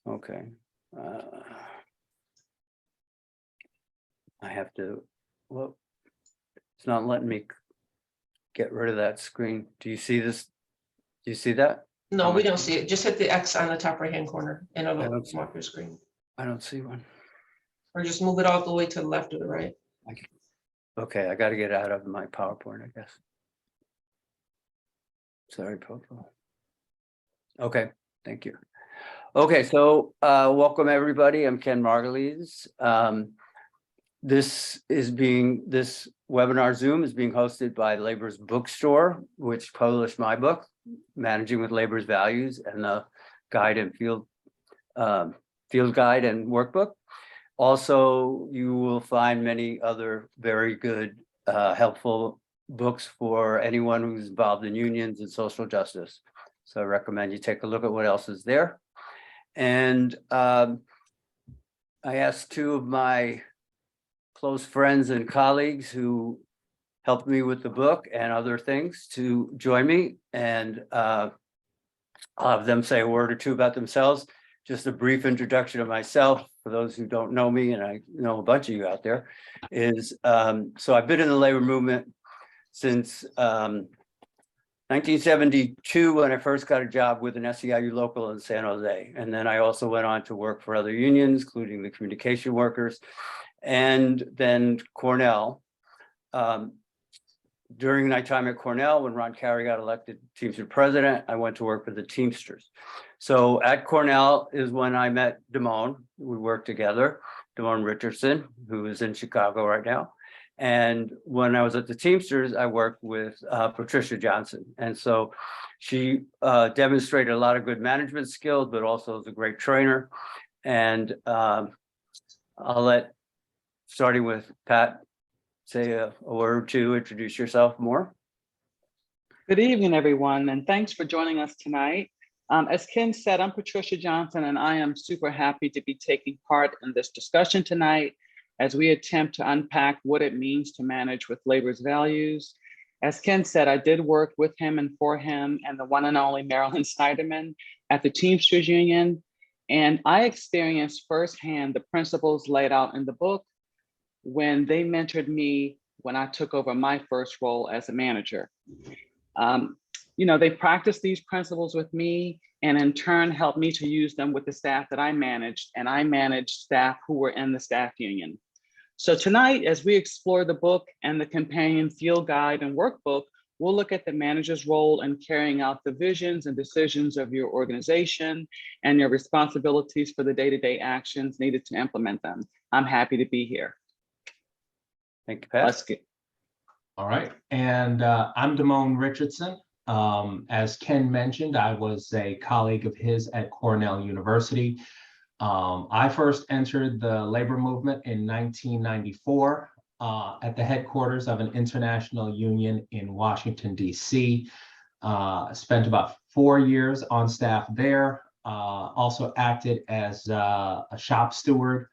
Okay. I have to, well, it's not letting me get rid of that screen. Do you see this? Do you see that? No, we don't see it. Just hit the X on the top right-hand corner and I it'll don't, mark your screen. I don't see one. Or just move it all the way to the left or the right. Okay, I got to get out of my PowerPoint, I guess. Sorry, Popo. Okay, thank you. Okay, so welcome everybody. I'm Ken Margolies. This webinar Zoom is being hosted by Labor's Bookstore, which published my book, Managing with Labor's Values, and the guide and field guide and workbook. Also, you will find many other very good, helpful books for anyone who's involved in unions and social justice. So I recommend you take a look at what else is there. And I asked two of my close friends and colleagues who helped me with the book and other things to join me. And I'll have them say a word or two about themselves. Just a brief introduction of myself for those who don't know me, and I know a bunch of you out there, is so I've been in the labor movement since 1972 when I first got a job with an SEIU local in San Jose. And then I also went on to work for other unions, including the communication workers, and then Cornell. During my time at Cornell, when Ron Carey got elected Teamster president, I went to work for the Teamsters. So at Cornell is when I met Damone. We worked together, Damone Richardson, who is in Chicago right now. And when I was at the Teamsters, I worked with Patricia Johnson. And so she demonstrated a lot of good management skills, but also is a great trainer. And I'll let, starting with Pat, say a word or two, introduce yourself more. Good evening, everyone, and thanks for joining us tonight. As Ken said, I'm Patricia Johnson, and I am super happy to be taking part in this discussion tonight as we attempt to unpack what it means to manage with labor's values. As Ken said, I did work with him and for him and the one and only Marilyn Snyderman at the Teamsters Union, and I experienced firsthand the principles laid out in the book when they mentored me when I took over my first role as a manager. They practiced these principles with me and in turn helped me to use them with the staff that I managed, and I managed staff who were in the staff union. So tonight, as we explore the book and the companion field guide and workbook, we'll look at the manager's role in carrying out the visions and decisions of your organization and your responsibilities for the day-to-day actions needed to implement them. I'm happy to be here. Thank you, Pat. Let's get. All right, and I'm Damone Richardson. As Ken mentioned, I was a colleague of his at Cornell University. I first entered the labor movement in 1994 at the headquarters of an international union in Washington, D.C. Spent about 4 years on staff there. Also acted as a shop steward.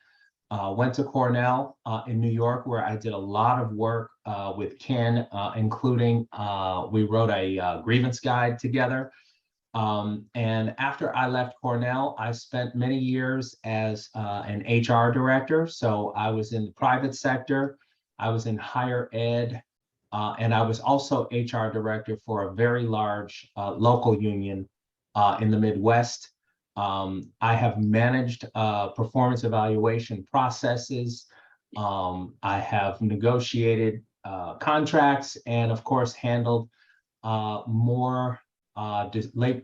Went to Cornell in New York, where I did a lot of work with Ken, including we wrote a grievance guide together. And after I left Cornell, I spent many years as an HR director. So I was in the private sector, I was in higher ed, and I was also HR director for a very large local union in the Midwest. I have managed performance evaluation processes. I have negotiated contracts and, of course, handled more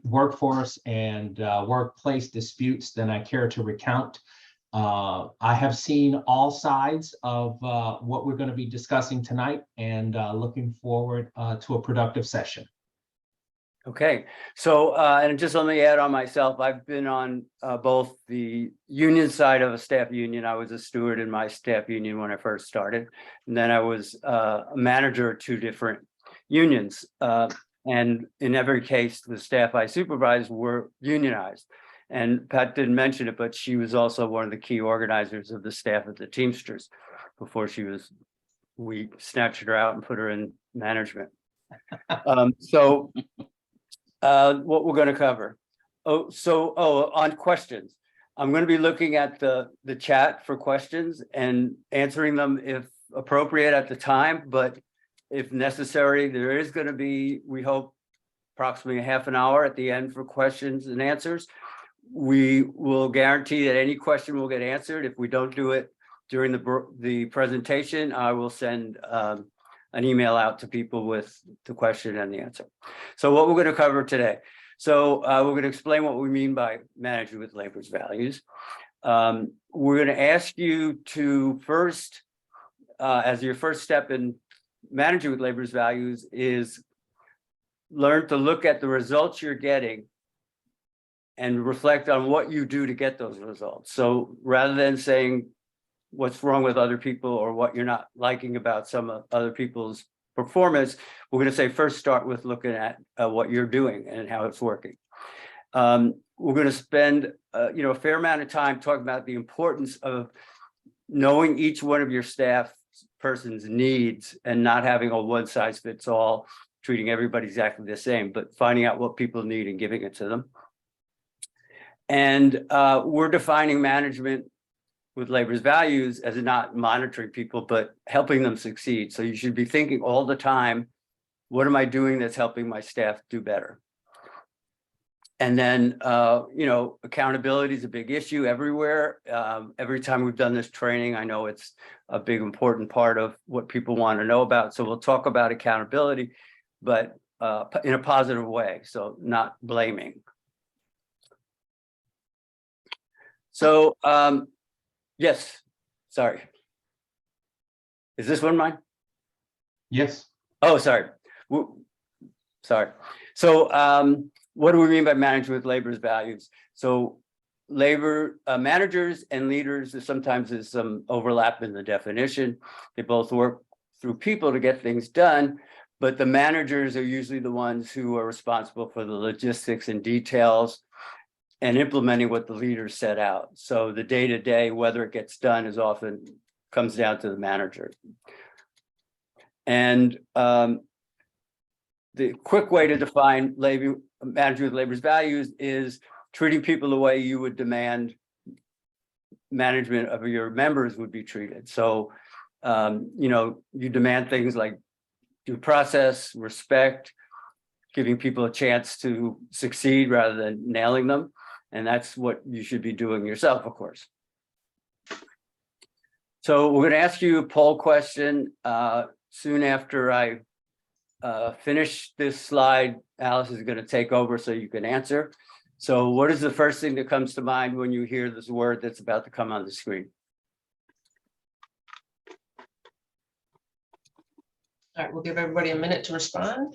workforce and workplace disputes than I care to recount. I have seen all sides of what we're going to be discussing tonight, and looking forward to a productive session. Okay, so and just let me add on myself. I've been on both the union side of a staff union. I was a steward in my staff union when I first started, and then I was a manager of 2 different unions. And in every case, the staff I supervised were unionized. And Pat didn't mention it, but she was also one of the key organizers of the staff at the Teamsters before we snatched her out and put her in management. What we're going to cover. On questions. I'm going to be looking at the chat for questions and answering them if appropriate at the time, but if necessary, there is going to be, we hope, approximately a half an hour at the end for questions and answers. We will guarantee that any question will get answered. If we don't do it during the presentation, I will send an email out to people with the question and the answer. So what we're going to cover today. So we're going to explain what we mean by managing with labor's values. We're going to ask you to first, as your first step in managing with labor's values, is learn to look at the results you're getting and reflect on what you do to get those results. So rather than saying what's wrong with other people or what you're not liking about some other people's performance, we're going to say first start with looking at what you're doing and how it's working. We're going to spend a fair amount of time talking about the importance of knowing each one of your staff person's needs and not having a one size fits all, treating everybody exactly the same, but finding out what people need and giving it to them. And we're defining management with labor's values as not monitoring people, but helping them succeed. So you should be thinking all the time, what am I doing that's helping my staff do better? And then, accountability is a big issue everywhere. Every time we've done this training, I know it's a big, important part of what people want to know about. So we'll talk about accountability, but in a positive way, so not blaming. So, yes, sorry. Is this one mine? Yes. Oh, sorry. Sorry. So, what do we mean by management with labor's values? So labor managers and leaders, sometimes there's some overlap in the definition. They both work through people to get things done, but the managers are usually the ones who are responsible for the logistics and details and implementing what the leaders set out. So the day-to-day, whether it gets done, is often comes down to the manager. And the quick way to define management with labor's values is treating people the way you would demand management of your members would be treated. So, you demand things like due process, respect, giving people a chance to succeed rather than nailing them. And that's what you should be doing yourself, of course. So we're going to ask you a poll question soon after I finish this slide. Alice is going to take over so you can answer. So what is the first thing that comes to mind when you hear this word that's about to come on the screen? All right, we'll give everybody a minute to respond.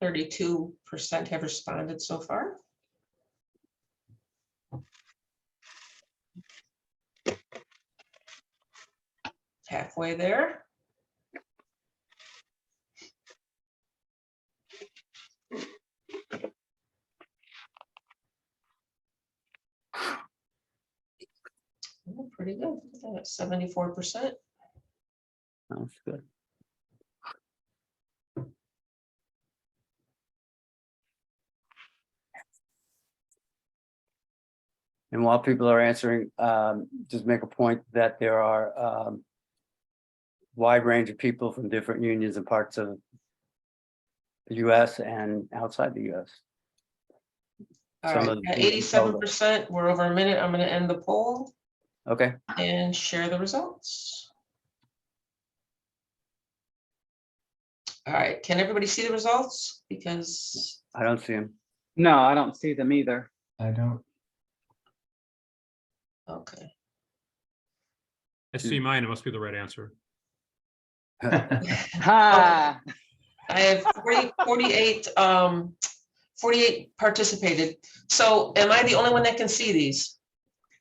%32% have responded so far. Halfway there. Oh, pretty good. That's 74%. Sounds good. And while people are answering, just make a point that there are a wide range of people from different unions and parts of the US and outside the US. All Some right, of the at people total. 87%, we're over a minute. I'm going to end the poll Okay, and share the results. All right, can everybody see the results? Because, I don't see him. No, I don't see them either. I don't. okay. I see mine. It must be the right answer. Ha! I have 48 participated. So am I the only one that can see these?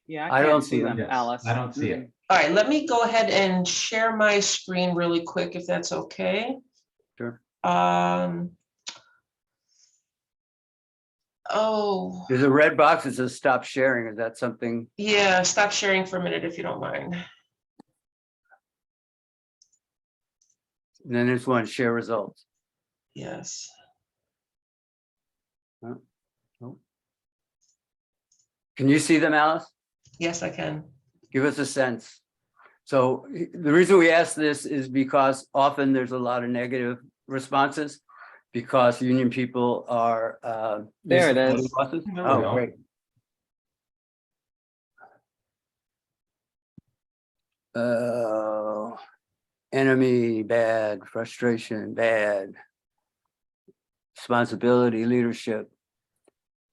Yeah, I I don't can't see see them. them, Yes, Alice. I don't see it. All right, let me go ahead and share my screen really quick, if that's okay. Sure. Oh, There's a red box that says stop sharing. Is that something? yeah, stop sharing for a minute if you don't mind. And then there's one, share results. Yes. Can you see them, Alice? Yes, I can. Give us a sense. So the reason we ask this is because often there's a lot of negative responses because union people are. There it used to is. bosses. There we Oh, go. great. Enemy, bad, frustration, bad. Responsibility, leadership,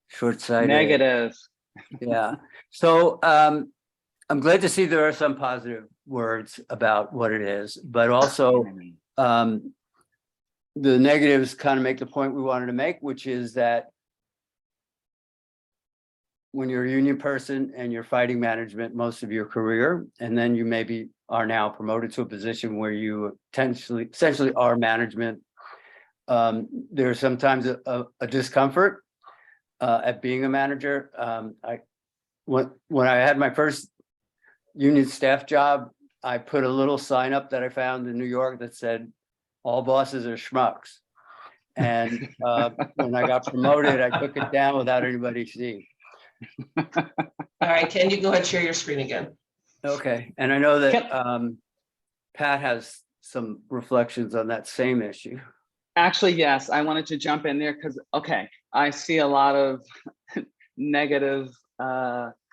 short-sighted. Negative. Yeah. So I'm glad to see there are some positive words about what it is, but also the negatives kind of make the point we wanted to make, which is that when you're a union person and you're fighting management most of your career, and then you maybe are now promoted to a position where you essentially are management, there's sometimes a discomfort at being a manager. When I had my first union staff job, I put a little sign up that I found in New York that said, "All bosses are schmucks." And when I got promoted, I took it down without anybody seeing. All right, can you go ahead and share your screen again? Okay, and I know that Pat has some reflections on that same issue. Actually, yes, I wanted to jump in there because, okay, I see a lot of negative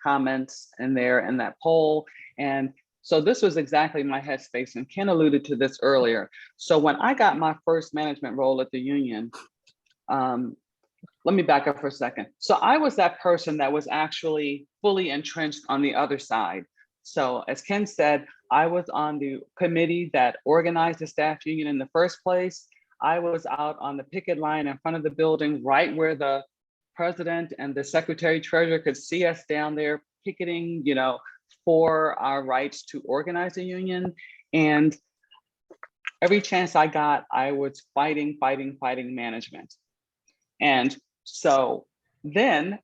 comments in there in that poll. And so this was exactly my headspace, and Ken alluded to this earlier. So when I got my first management role at the union, let me back up for a second. So I was that person that was actually fully entrenched on the other side. So as Ken said, I was on the committee that organized the staff union in the first place. I was out on the picket line in front of the building, right where the president and the secretary treasurer could see us down there picketing, you know, for our rights to organize a union. And every chance I got, I was fighting management. And so then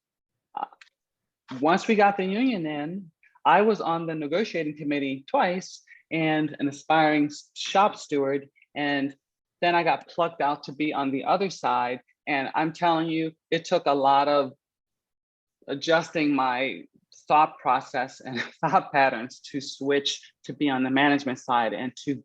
once we got the union in, I was on the negotiating committee twice and an aspiring shop steward. And then I got plucked out to be on the other side. And I'm telling you, it took a lot of adjusting my thought process and thought patterns to switch to be on the management side and to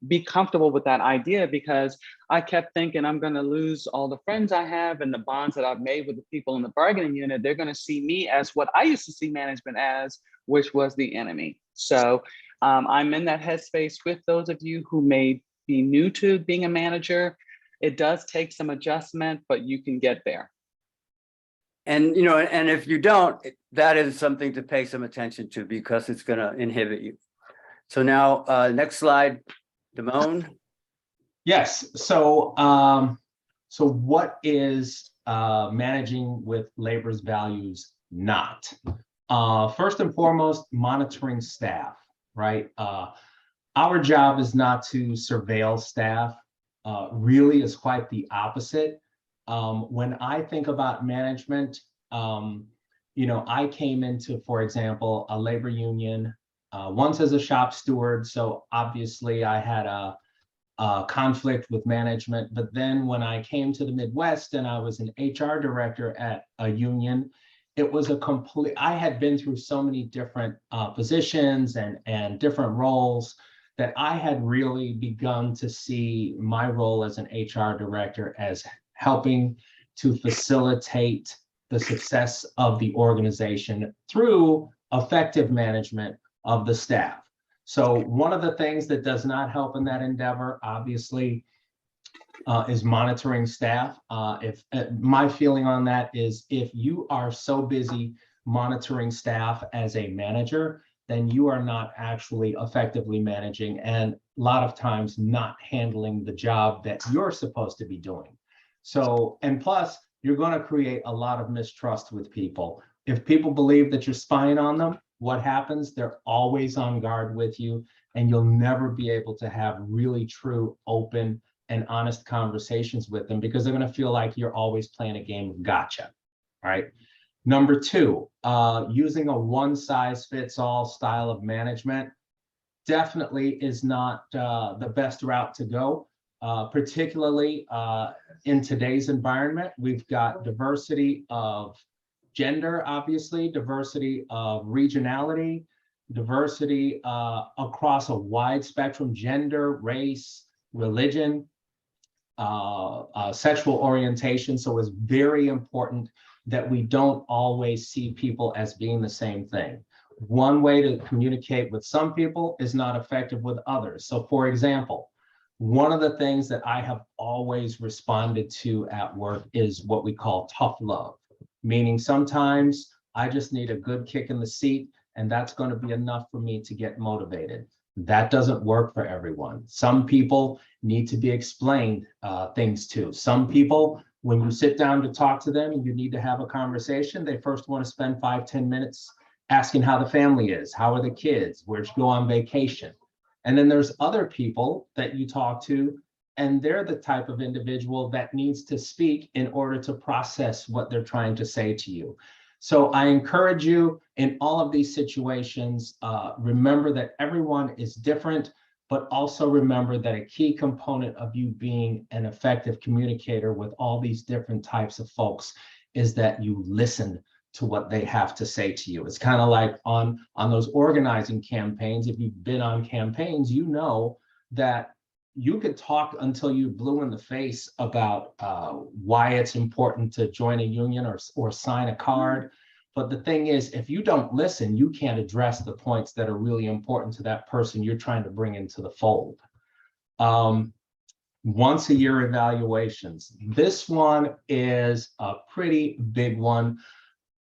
be comfortable with that idea, because I kept thinking I'm going to lose all the friends I have and the bonds that I've made with the people in the bargaining unit. They're going to see me as what I used to see management as, which was the enemy. So I'm in that headspace with those of you who may be new to being a manager. It does take some adjustment, but you can get there. And, you know, and if you don't, that is something to pay some attention to because it's going to inhibit you. So now, next slide, Damone. Yes. So, so what is managing with labor's values not? First and foremost, monitoring staff, right? Our job is not to surveil staff. Really is quite the opposite. When I think about management, you know, I came into, for example, a labor union once as a shop steward. So obviously I had a conflict with management. But then when I came to the Midwest and I was an HR director at a union, it was a complete, I had been through so many different positions and different roles that I had really begun to see my role as an HR director as helping to facilitate the success of the organization through effective management of the staff. So one of the things that does not help in that endeavor, obviously, is monitoring staff. If my feeling on that is if you are so busy monitoring staff as a manager, then you are not actually effectively managing and a lot of times not handling the job that you're supposed to be doing. So, and plus, you're going to create a lot of mistrust with people. If people believe that you're spying on them, what happens? They're always on guard with you, and you'll never be able to have really true, open, and honest conversations with them because they're going to feel like you're always playing a game of gotcha. right? Number two, using a one-size-fits-all style of management definitely is not the best route to go, particularly in today's environment. We've got diversity of gender, obviously, diversity of regionality, diversity across a wide spectrum, gender, race, religion, sexual orientation. So it's very important that we don't always see people as being the same thing. One way to communicate with some people is not effective with others. So for example, one of the things that I have always responded to at work is what we call tough love, meaning sometimes I just need a good kick in the seat, and that's going to be enough for me to get motivated. That doesn't work for everyone. Some people need to be explained things to. Some people, when you sit down to talk to them and you need to have a conversation, they first want to spend 5-10 minutes asking how the family is, how are the kids, where'd you go on vacation? And then there's other people that you talk to, and they're the type of individual that needs to speak in order to process what they're trying to say to you. So I encourage you in all of these situations, remember that everyone is different, but also remember that a key component of you being an effective communicator with all these different types of folks is that you listen to what they have to say to you. It's kind of like on those organizing campaigns. If you've been on campaigns, you know that you could talk until you blue in the face about why it's important to join a union or sign a card. But the thing is, if you don't listen, you can't address the points that are really important to that person you're trying to bring into the fold. Once a year evaluations. This one is a pretty big one.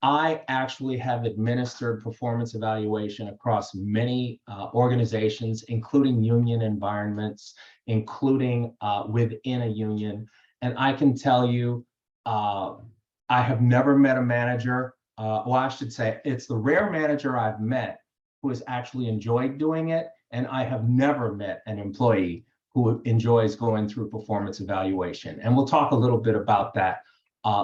I actually have administered performance evaluation across many organizations, including union environments, including within a union. And I can tell you, I have never met a manager, well, I should say it's the rare manager I've met who has actually enjoyed doing it. And I have never met an employee who enjoys going through performance evaluation. And we'll talk a little bit about that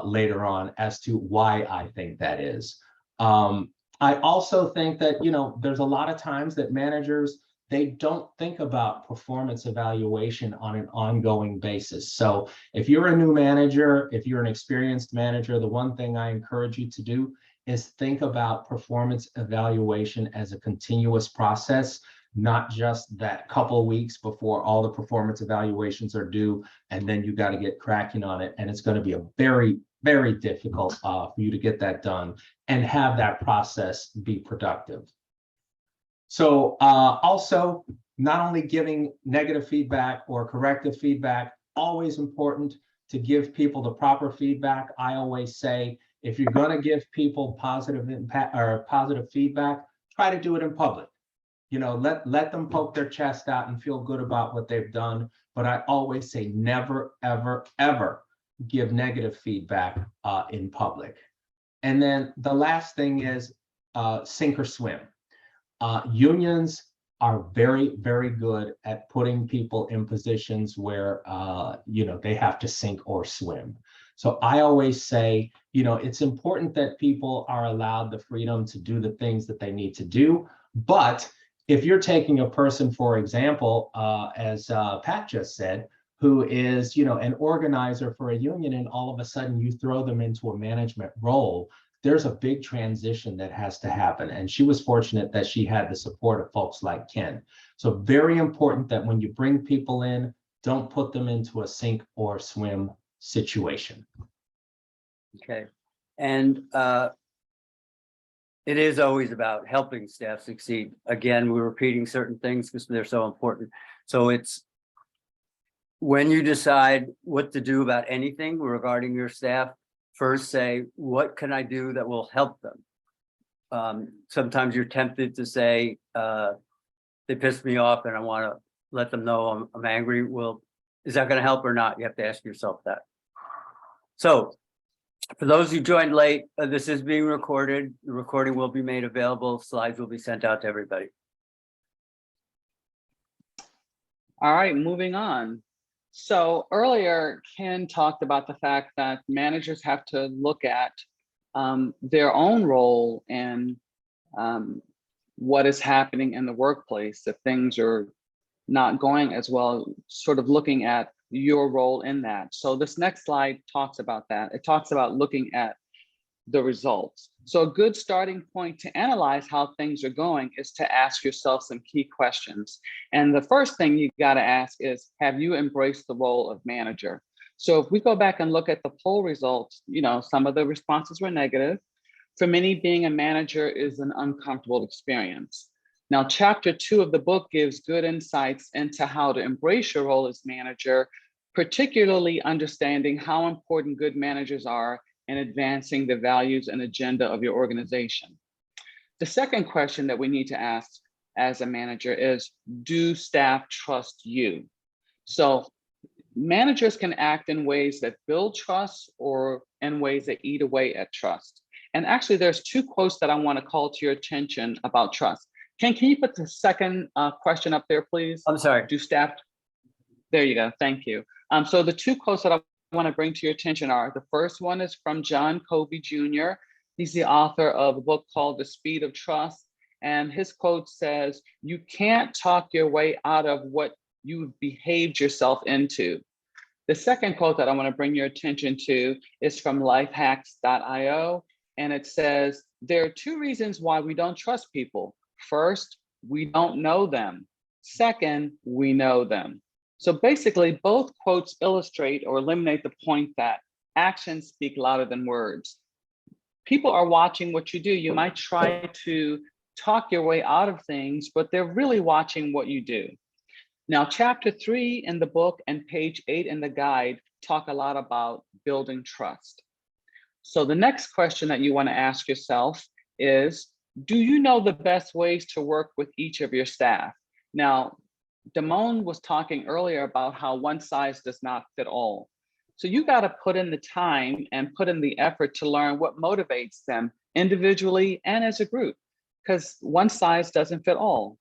later on as to why I think that is. I also think that, there's a lot of times that managers, they don't think about performance evaluation on an ongoing basis. So if you're a new manager, if you're an experienced manager, the one thing I encourage you to do is think about performance evaluation as a continuous process, not just that couple of weeks before all the performance evaluations are due, and then you got to get cracking on it. And it's going to be a very, very difficult for you to get that done and have that process be productive. So also, not only giving negative feedback or corrective feedback, always important to give people the proper feedback. I always say, if you're going to give people positive impact or positive feedback, try to do it in public. Let them poke their chest out and feel good about what they've done. But I always say never, ever, ever give negative feedback in public. And then the last thing is sink or swim. Unions are very, very good at putting people in positions where, they have to sink or swim. So I always say, it's important that people are allowed the freedom to do the things that they need to do. But if you're taking a person, for example, as Pat just said, who is, an organizer for a union, and all of a sudden you throw them into a management role, there's a big transition that has to happen. And she was fortunate that she had the support of folks like Ken. So very important that when you bring people in, don't put them into a sink or swim situation. Okay. And it is always about helping staff succeed. Again, we're repeating certain things because they're so important. So it's when you decide what to do about anything regarding your staff, first say, what can I do that will help them? Sometimes you're tempted to say, they pissed me off and I want to let them know I'm angry. Well, is that going to help or not? You have to ask yourself that. So for those who joined late, this is being recorded. The recording will be made available. Slides will be sent out to everybody. All right, moving on. So earlier, Ken talked about the fact that managers have to look at their own role in what is happening in the workplace, if things are not going as well, sort of looking at your role in that. So this next slide talks about that. It talks about looking at the results. So a good starting point to analyze how things are going is to ask yourself some key questions. And the first thing you got to ask is, have you embraced the role of manager? So if we go back and look at the poll results, some of the responses were negative. For many, being a manager is an uncomfortable experience. Now, chapter 2 of the book gives good insights into how to embrace your role as manager, particularly understanding how important good managers are in advancing the values and agenda of your organization. The second question that we need to ask as a manager is, do staff trust you? So managers can act in ways that build trust or in ways that eat away at trust. And actually, there's 2 quotes that I want to call to your attention about trust. Can you put the second question up there, please? I'm sorry. Do staff? There you go. Thank you. So the 2 quotes that I want to bring to your attention are, the first one is from John Covey Jr. He's the author of a book called The Speed of Trust. And his quote says, "You can't talk your way out of what you've behaved yourself into." The second quote that I want to bring your attention to is from lifehacks.io. And it says, "There are 2 reasons why we don't trust people. First, we don't know them. Second, we know them." So basically, both quotes illustrate or eliminate the point that actions speak louder than words. People are watching what you do. You might try to talk your way out of things, but they're really watching what you do. Now, chapter 3 in the book and page 8 in the guide talk a lot about building trust. So the next question that you want to ask yourself is, do you know the best ways to work with each of your staff? Now, Damone was talking earlier about how one size does not fit all. So you got to put in the time and put in the effort to learn what motivates them individually and as a group, because one size doesn't fit all.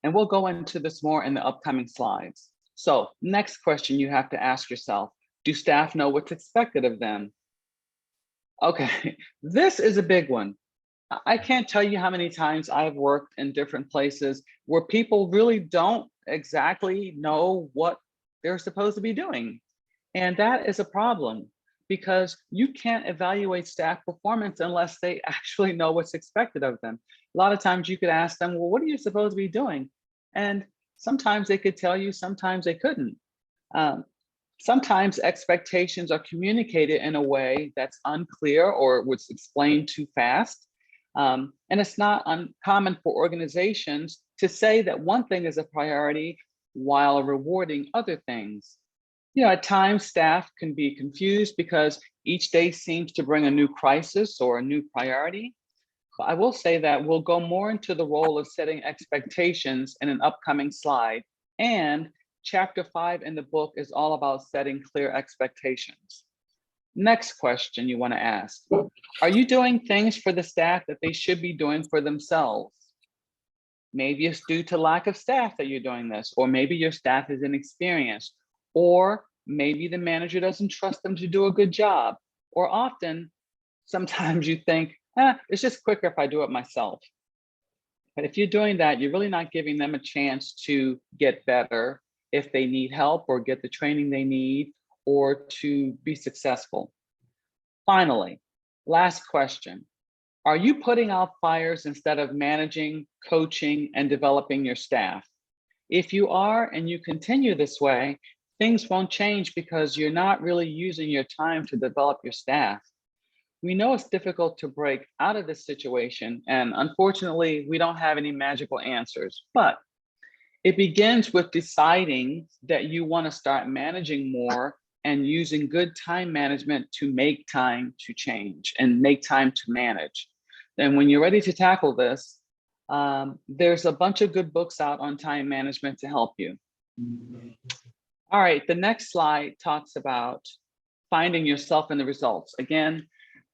And we'll go into this more in the upcoming slides. So next question you have to ask yourself, do staff know what's expected of them? Okay, this is a big one. I can't tell you how many times I've worked in different places where people really don't exactly know what they're supposed to be doing. And that is a problem, because you can't evaluate staff performance unless they actually know what's expected of them. A lot of times you could ask them, well, what are you supposed to be doing? And sometimes they could tell you, sometimes they couldn't. Sometimes expectations are communicated in a way that's unclear or was explained too fast. And it's not uncommon for organizations to say that one thing is a priority while rewarding other things. At times staff can be confused because each day seems to bring a new crisis or a new priority. But I will say that we'll go more into the role of setting expectations in an upcoming slide. And chapter 5 in the book is all about setting clear expectations. Next question you want to ask, are you doing things for the staff that they should be doing for themselves? Maybe it's due to lack of staff that you're doing this, or maybe your staff is inexperienced, or maybe the manager doesn't trust them to do a good job. Or often, sometimes you think, it's just quicker if I do it myself. But if you're doing that, you're really not giving them a chance to get better if they need help or get the training they need, or to be successful. Finally, last question. Are you putting out fires instead of managing, coaching, and developing your staff? If you are and you continue this way, things won't change because you're not really using your time to develop your staff. We know it's difficult to break out of this situation, and unfortunately, we don't have any magical answers, but it begins with deciding that you want to start managing more and using good time management to make time to change and make time to manage. Then when you're ready to tackle this, there's a bunch of good books out on time management to help you. All right, the next slide talks about finding yourself in the results. Again,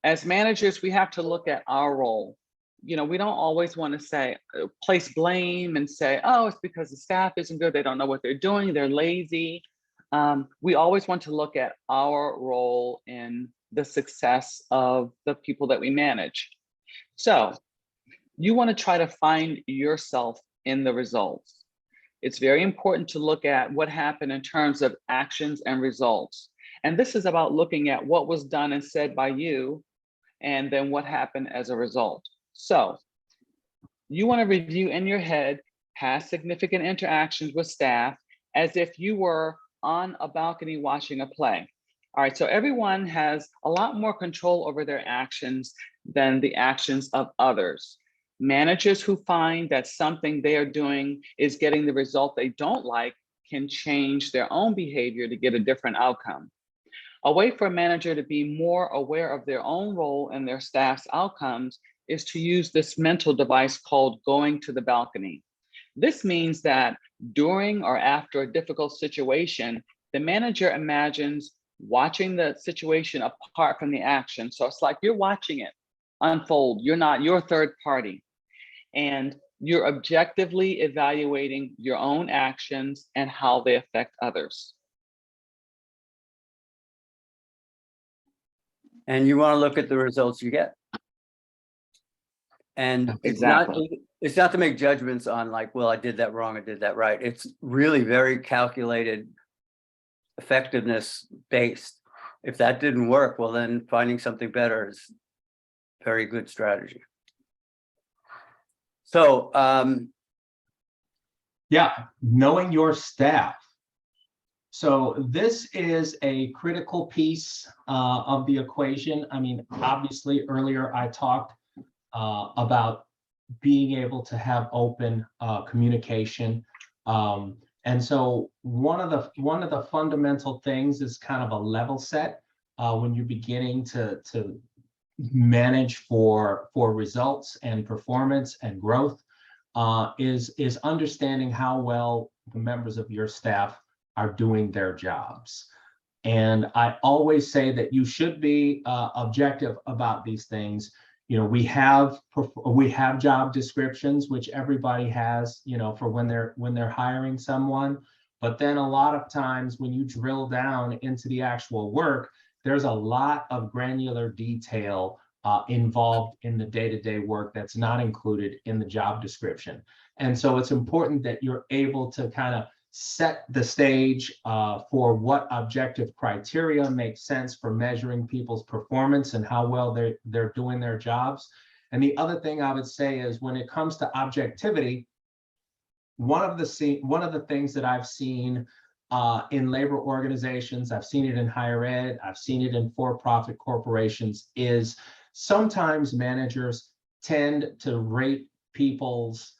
as managers, we have to look at our role. We don't always want to say, place blame and say, oh, it's because the staff isn't good, they don't know what they're doing, they're lazy. We always want to look at our role in the success of the people that we manage. So you want to try to find yourself in the results. It's very important to look at what happened in terms of actions and results. And this is about looking at what was done and said by you, and then what happened as a result. So you want to review in your head past significant interactions with staff as if you were on a balcony watching a play. All right, so everyone has a lot more control over their actions than the actions of others. Managers who find that something they are doing is getting the result they don't like can change their own behavior to get a different outcome. A way for a manager to be more aware of their own role and their staff's outcomes is to use this mental device called going to the balcony. This means that during or after a difficult situation, the manager imagines watching the situation apart from the action. So it's like you're watching it unfold. You're not, you're a third party. And you're objectively evaluating your own actions and how they affect others. And you want to look at the results you get. And Exactly. it's not to make judgments on like, well, I did that wrong, I did that right. It's really very calculated, effectiveness based. If that didn't work, well, then finding something better is very good strategy. So, Yeah, knowing your staff. So this is a critical piece of the equation. I mean, obviously earlier I talked about being able to have open communication. And so one of the fundamental things is kind of a level set when you're beginning to manage for results and performance and growth, is understanding how well the members of your staff are doing their jobs. And I always say that you should be objective about these things. You know, we have job descriptions, which everybody has, you know, for when they're hiring someone. But then a lot of times when you drill down into the actual work, there's a lot of granular detail involved in the day-to-day work that's not included in the job description. And so it's important that you're able to kind of set the stage for what objective criteria make sense for measuring people's performance and how well they're doing their jobs. And the other thing I would say is when it comes to objectivity, one of the things that I've seen in labor organizations, I've seen it in higher ed, I've seen it in for-profit corporations, is sometimes managers tend to rate people's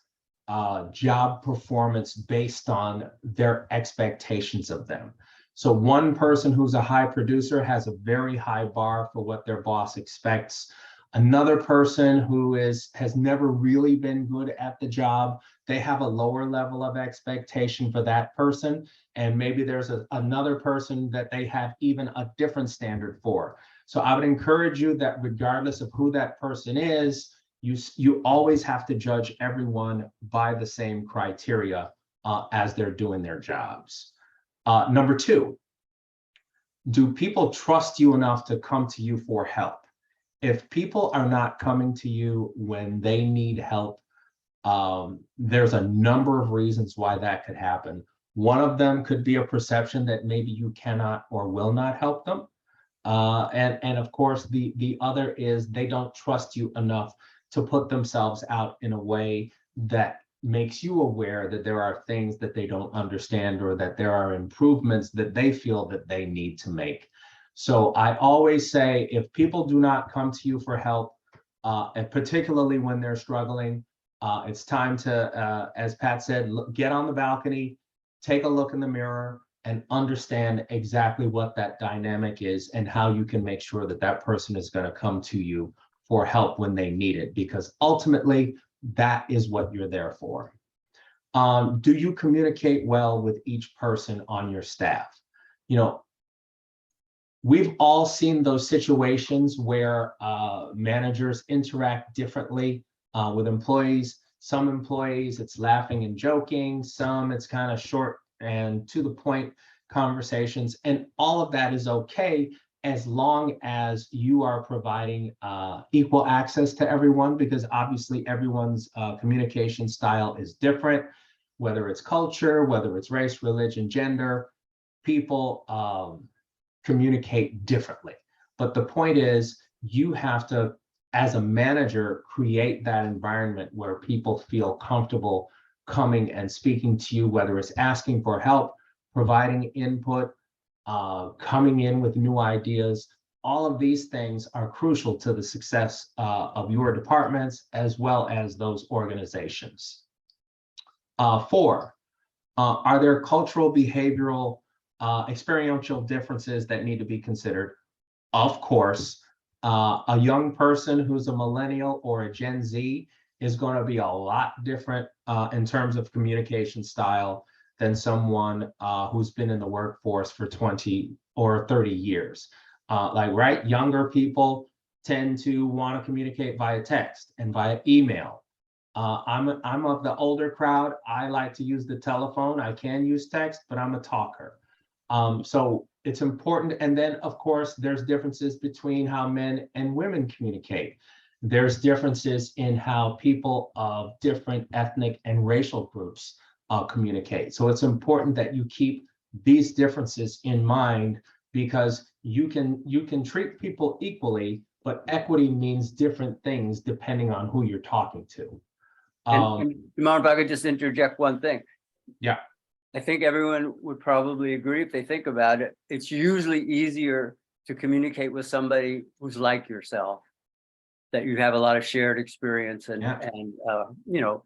job performance based on their expectations of them. So one person who's a high producer has a very high bar for what their boss expects. Another person who has never really been good at the job, they have a lower level of expectation for that person. And maybe there's another person that they have even a different standard for. So I would encourage you that regardless of who that person is, you always have to judge everyone by the same criteria as they're doing their jobs. Number two, do people trust you enough to come to you for help? If people are not coming to you when they need help, there's a number of reasons why that could happen. One of them could be a perception that maybe you cannot or will not help them. And of course, the other is they don't trust you enough to put themselves out in a way that makes you aware that there are things that they don't understand or that there are improvements that they feel that they need to make. So I always say, if people do not come to you for help, and particularly when they're struggling, it's time to, as Pat said, get on the balcony, take a look in the mirror, and understand exactly what that dynamic is and how you can make sure that that person is going to come to you for help when they need it, because ultimately that is what you're there for. Do you communicate well with each person on your staff? You know, we've all seen those situations where managers interact differently with employees. Some employees, it's laughing and joking. Some, it's kind of short and to the point conversations, and all of that is okay as long as you are providing equal access to everyone, because obviously everyone's communication style is different, whether it's culture, whether it's race, religion, gender, people communicate differently. But the point is, you have to, as a manager, create that environment where people feel comfortable coming and speaking to you, whether it's asking for help, providing input, coming in with new ideas. All of these things are crucial to the success of your departments as well as those organizations. 4, are there cultural, behavioral, experiential differences that need to be considered? Of course, a young person who's a millennial or a Gen Z is going to be a lot different in terms of communication style than someone who's been in the workforce for 20 or 30 years. Right, younger people tend to want to communicate via text and via email. I'm of the older crowd. I like to use the telephone. I can use text, but I'm a talker. So it's important. And then, of course, there's differences between how men and women communicate. There's differences in how people of different ethnic and racial groups communicate. So it's important that you keep these differences in mind, because you can treat people equally, but equity means different things depending on who you're talking to. And Jamar, if I could just interject one thing. Yeah. I think everyone would probably agree, if they think about it, it's usually easier to communicate with somebody who's like yourself, that you have a lot of shared experience and, Yeah. you know,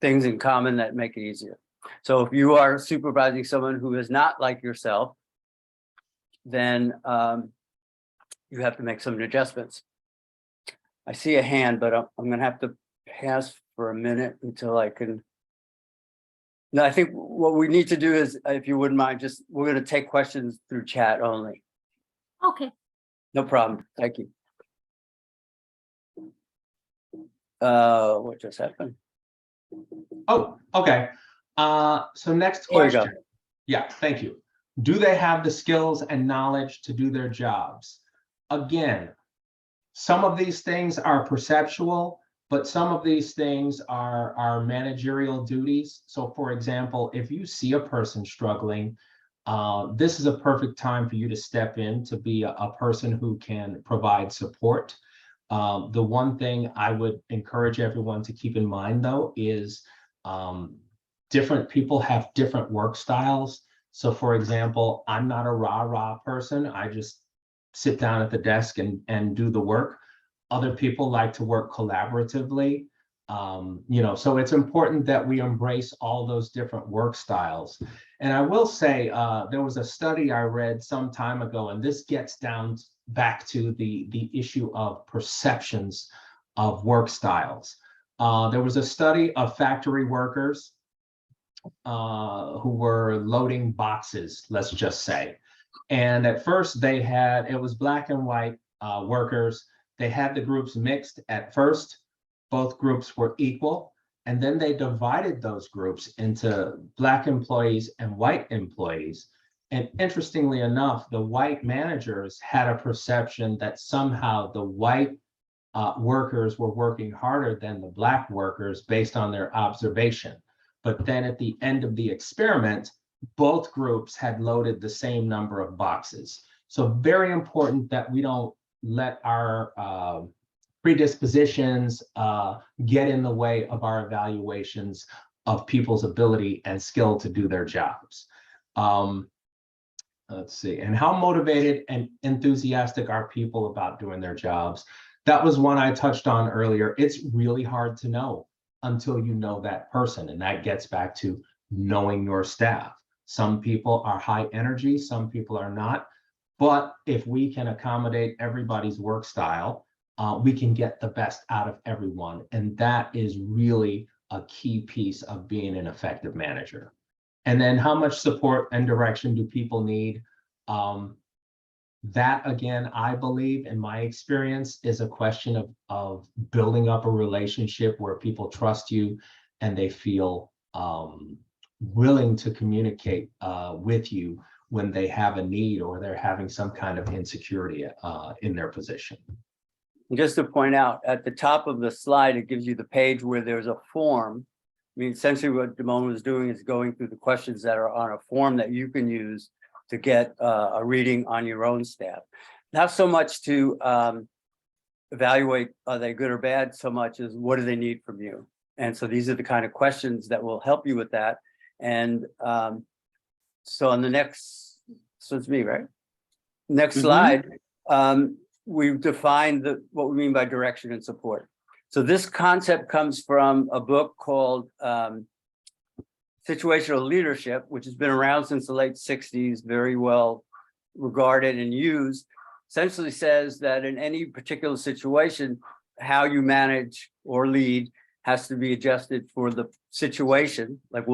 things in common that make it easier. So if you are supervising someone who is not like yourself, then you have to make some adjustments. I see a hand, but I'm going to have to pass for a minute until I can. No, I think what we need to do is, if you wouldn't mind, we're going to take questions through chat only. Okay. No problem. Thank you. What just happened? Oh, okay. So next There you go. question. Yeah, thank you. Do they have the skills and knowledge to do their jobs? Again, some of these things are perceptual, but some of these things are managerial duties. So for example, if you see a person struggling, this is a perfect time for you to step in to be a person who can provide support. The one thing I would encourage everyone to keep in mind, though, is different people have different work styles. So for example, I'm not a rah-rah person. I just sit down at the desk and do the work. Other people like to work collaboratively. You know, so it's important that we embrace all those different work styles. And I will say, there was a study I read some time ago, and this gets down back to the issue of perceptions of work styles. There was a study of factory workers who were loading boxes, let's just say. And at first it was black and white workers. They had the groups mixed at first. Both groups were equal. And then they divided those groups into black employees and white employees. And interestingly enough, the white managers had a perception that somehow the white workers were working harder than the black workers based on their observation. But then at the end of the experiment, both groups had loaded the same number of boxes. So very important that we don't let our predispositions get in the way of our evaluations of people's ability and skill to do their jobs. Let's see, and how motivated and enthusiastic are people about doing their jobs? That was one I touched on earlier. It's really hard to know until you know that person, and that gets back to knowing your staff. Some people are high energy, some people are not, but if we can accommodate everybody's work style, we can get the best out of everyone, and that is really a key piece of being an effective manager. And then how much support and direction do people need? That, again, I believe, in my experience, is a question of building up a relationship where people trust you and they feel willing to communicate with you when they have a need or they're having some kind of insecurity in their position. And just to point out, at the top of the slide, it gives you the page where there's a form. I mean, essentially what Damone was doing is going through the questions that are on a form that you can use to get a reading on your own staff. Not so much to evaluate are they good or bad, so much as what do they need from you. And so these are the kind of questions that will help you with that. And so on the next, so it's me, right? Next slide, we've defined what we mean by direction and support. So this concept comes from a book called Situational Leadership, which has been around since the late 60s, very well regarded and used. Essentially says that in any particular situation, how you manage or lead has to be adjusted for the situation, like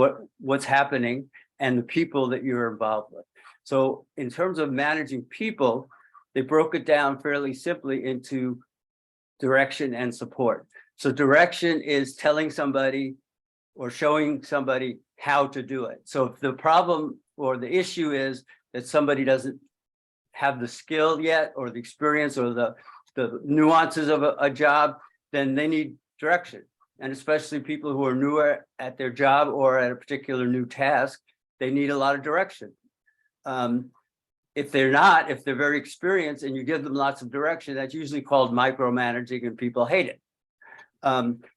what's happening and the people that you're involved with. So in terms of managing people, they broke it down fairly simply into direction and support. So direction is telling somebody or showing somebody how to do it. So if the problem or the issue is that somebody doesn't have the skill yet or the experience or the nuances of a job, then they need direction. And especially people who are newer at their job or at a particular new task, they need a lot of direction. If they're very experienced and you give them lots of direction, that's usually called micromanaging and people hate it.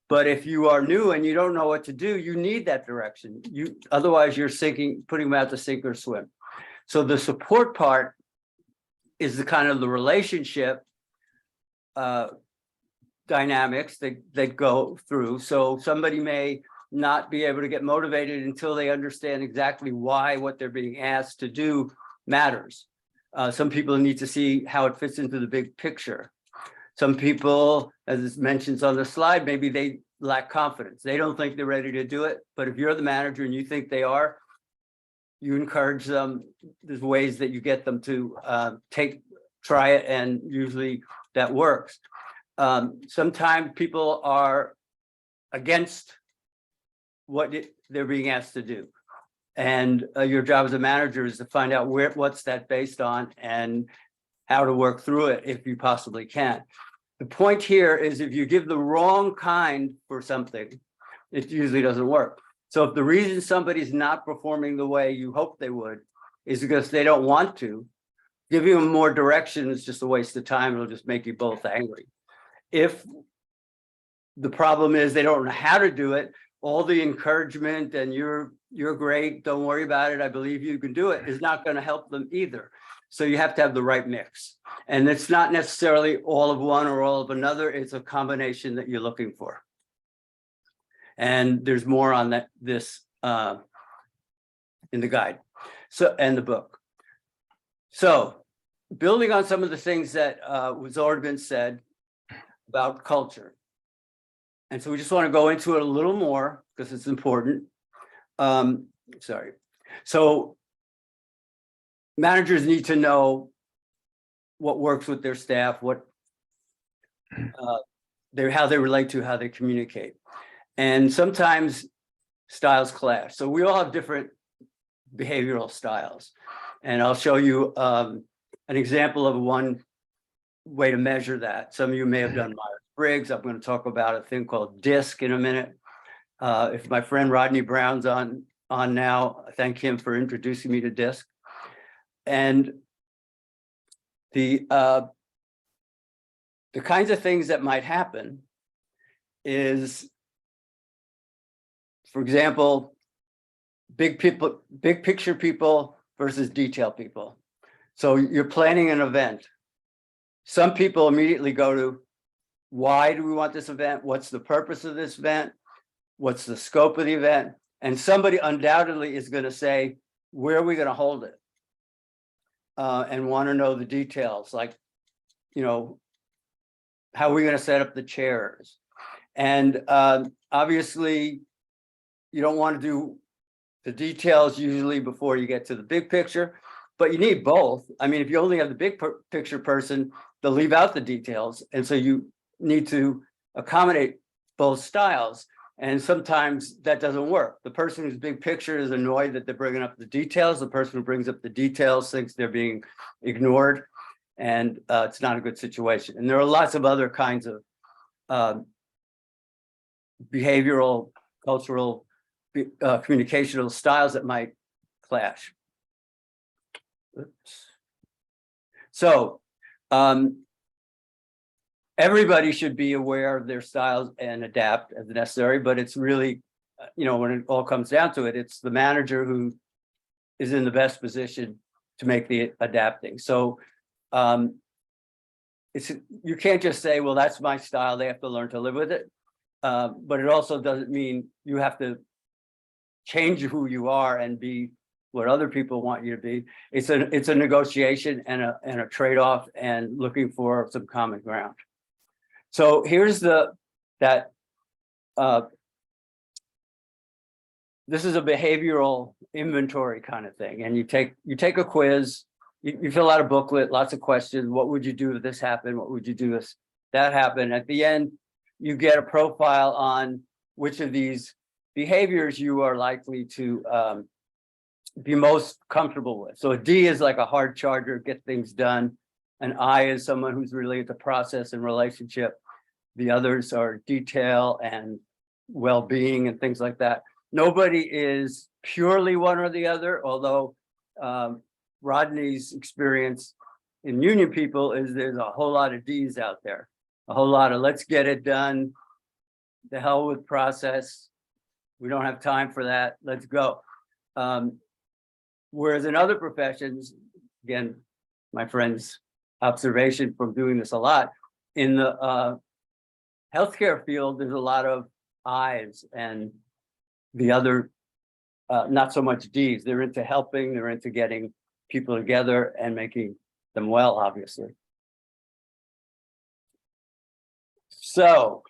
But if you are new and you don't know what to do, you need that direction. Otherwise you're putting them out to sink or swim. So the support part is the kind of the relationship dynamics that go through. So somebody may not be able to get motivated until they understand exactly why what they're being asked to do matters. Some people need to see how it fits into the big picture. Some people, as it mentions on the slide, maybe they lack confidence. They don't think they're ready to do it. But if you're the manager and you think they are, you encourage them. There's ways that you get them to try it, and usually that works. Sometimes people are against what they're being asked to do. And your job as a manager is to find out what's that based on and how to work through it if you possibly can. The point here is if you give the wrong kind for something, it usually doesn't work. So if the reason somebody's not performing the way you hope they would is because they don't want to, giving them more direction is just a waste of time. It'll just make you both angry. If the problem is they don't know how to do it, all the encouragement and you're great, don't worry about it, I believe you can do it, is not going to help them either. So you have to have the right mix. And it's not necessarily all of one or all of another, it's a combination that you're looking for. And there's more on this in the guide and the book. So building on some of the things that was already been said about culture. And so we just want to go into it a little more because it's important. So managers need to know what works with their staff, how they relate to, how they communicate. And sometimes styles clash. So we all have different behavioral styles. And I'll show you an example of one way to measure that. Some of you may have done Myers-Briggs. I'm going to talk about a thing called DISC in a minute. If my friend Rodney Brown's on now, I thank him for introducing me to DISC. And the kinds of things that might happen is, for example, big picture people versus detail people. So you're planning an event. Some people immediately go to, why do we want this event? What's the purpose of this event? What's the scope of the event? And somebody undoubtedly is going to say, where are we going to hold it? And want to know the details, like, how are we going to set up the chairs? And obviously, you don't want to do the details usually before you get to the big picture, but you need both. I mean, if you only have the big picture person, they'll leave out the details. And so you need to accommodate both styles. And sometimes that doesn't work. The person who's big picture is annoyed that they're bringing up the details. The person who brings up the details thinks they're being ignored, and it's not a good situation. And there are lots of other kinds of behavioral, cultural, communicational styles that might clash. Oops. So everybody should be aware of their styles and adapt as necessary, but it's really, when it all comes down to it, it's the manager who is in the best position to make the adapting. So you can't just say, well, that's my style, they have to learn to live with it. But it also doesn't mean you have to change who you are and be what other people want you to be. It's a negotiation and a trade-off and looking for some common ground. So here's this is a behavioral inventory kind of thing. And you take a quiz, you fill out a booklet, lots of questions. What would you do if this happened? What would you do if that happened? At the end, you get a profile on which of these behaviors you are likely to be most comfortable with. So a D is like a hard charger, get things done. An I is someone who's really at the process and relationship. The others are detail and well-being and things like that. Nobody is purely one or the other, although Rodney's experience in union people is there's a whole lot of D's out there. A whole lot of let's get it done. The hell with process. We don't have time for that. Let's go. Whereas in other professions, again, my friend's observation from doing this a lot, in the healthcare field, there's a lot of I's and the other, not so much D's. They're into helping, they're into getting people together and making them well, obviously. So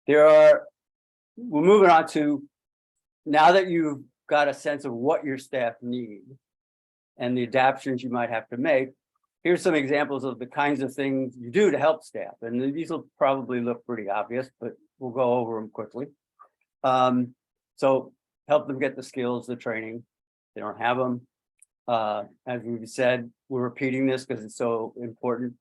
we're moving on to, now that you've got a sense of what your staff need and the adaptations you might have to make, here's some examples of the kinds of things you do to help staff. And these will probably look pretty obvious, but we'll go over them quickly. So help them get the skills, the training. They don't have them. As we've said, we're repeating this because it's so important.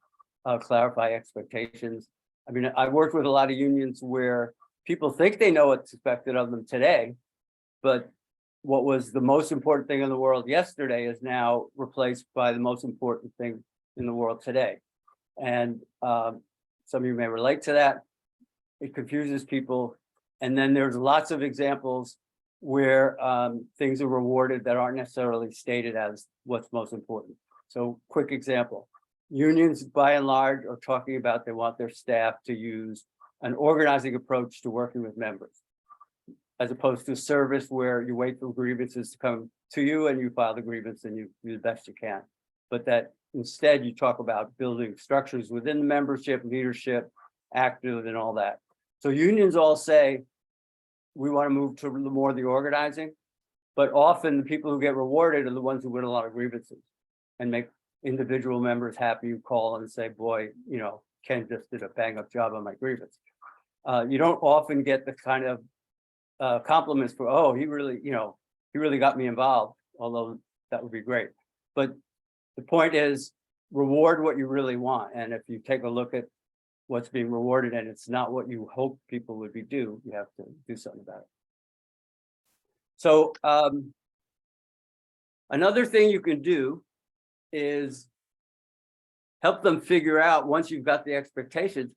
Clarify expectations. I mean, I've worked with a lot of unions where people think they know what's expected of them today, but what was the most important thing in the world yesterday is now replaced by the most important thing in the world today. And some of you may relate to that. It confuses people. And then there's lots of examples where things are rewarded that aren't necessarily stated as what's most important. So quick example, unions by and large are talking about they want their staff to use an organizing approach to working with members, as opposed to service where you wait for grievances to come to you and you file the grievance and you do the best you can. But that instead you talk about building structures within the membership, leadership, active and all that. So unions all say, we want to move to more of the organizing, but often the people who get rewarded are the ones who win a lot of grievances and make individual members happy. You call and say, boy, Ken just did a bang up job on my grievance. You don't often get the kind of compliments for, oh, he really got me involved, although that would be great. But the point is, reward what you really want. And if you take a look at what's being rewarded and it's not what you hope people would do, you have to do something about it. So another thing you can do is help them figure out, once you've got the expectations,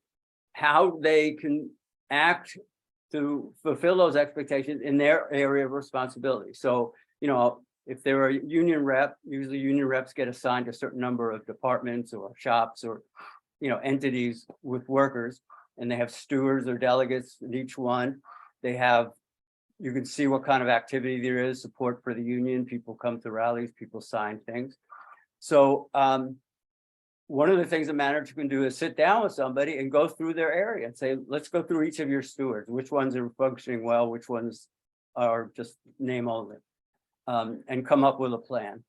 how they can act to fulfill those expectations in their area of responsibility. So, if they're a union rep, usually union reps get assigned a certain number of departments or shops or, entities with workers, and they have stewards or delegates in each one. You can see what kind of activity there is, support for the union, people come to rallies, people sign things. So one of the things a manager can do is sit down with somebody and go through their area and say, let's go through each of your stewards, which ones are functioning well, which ones are just name only, and come up with a plan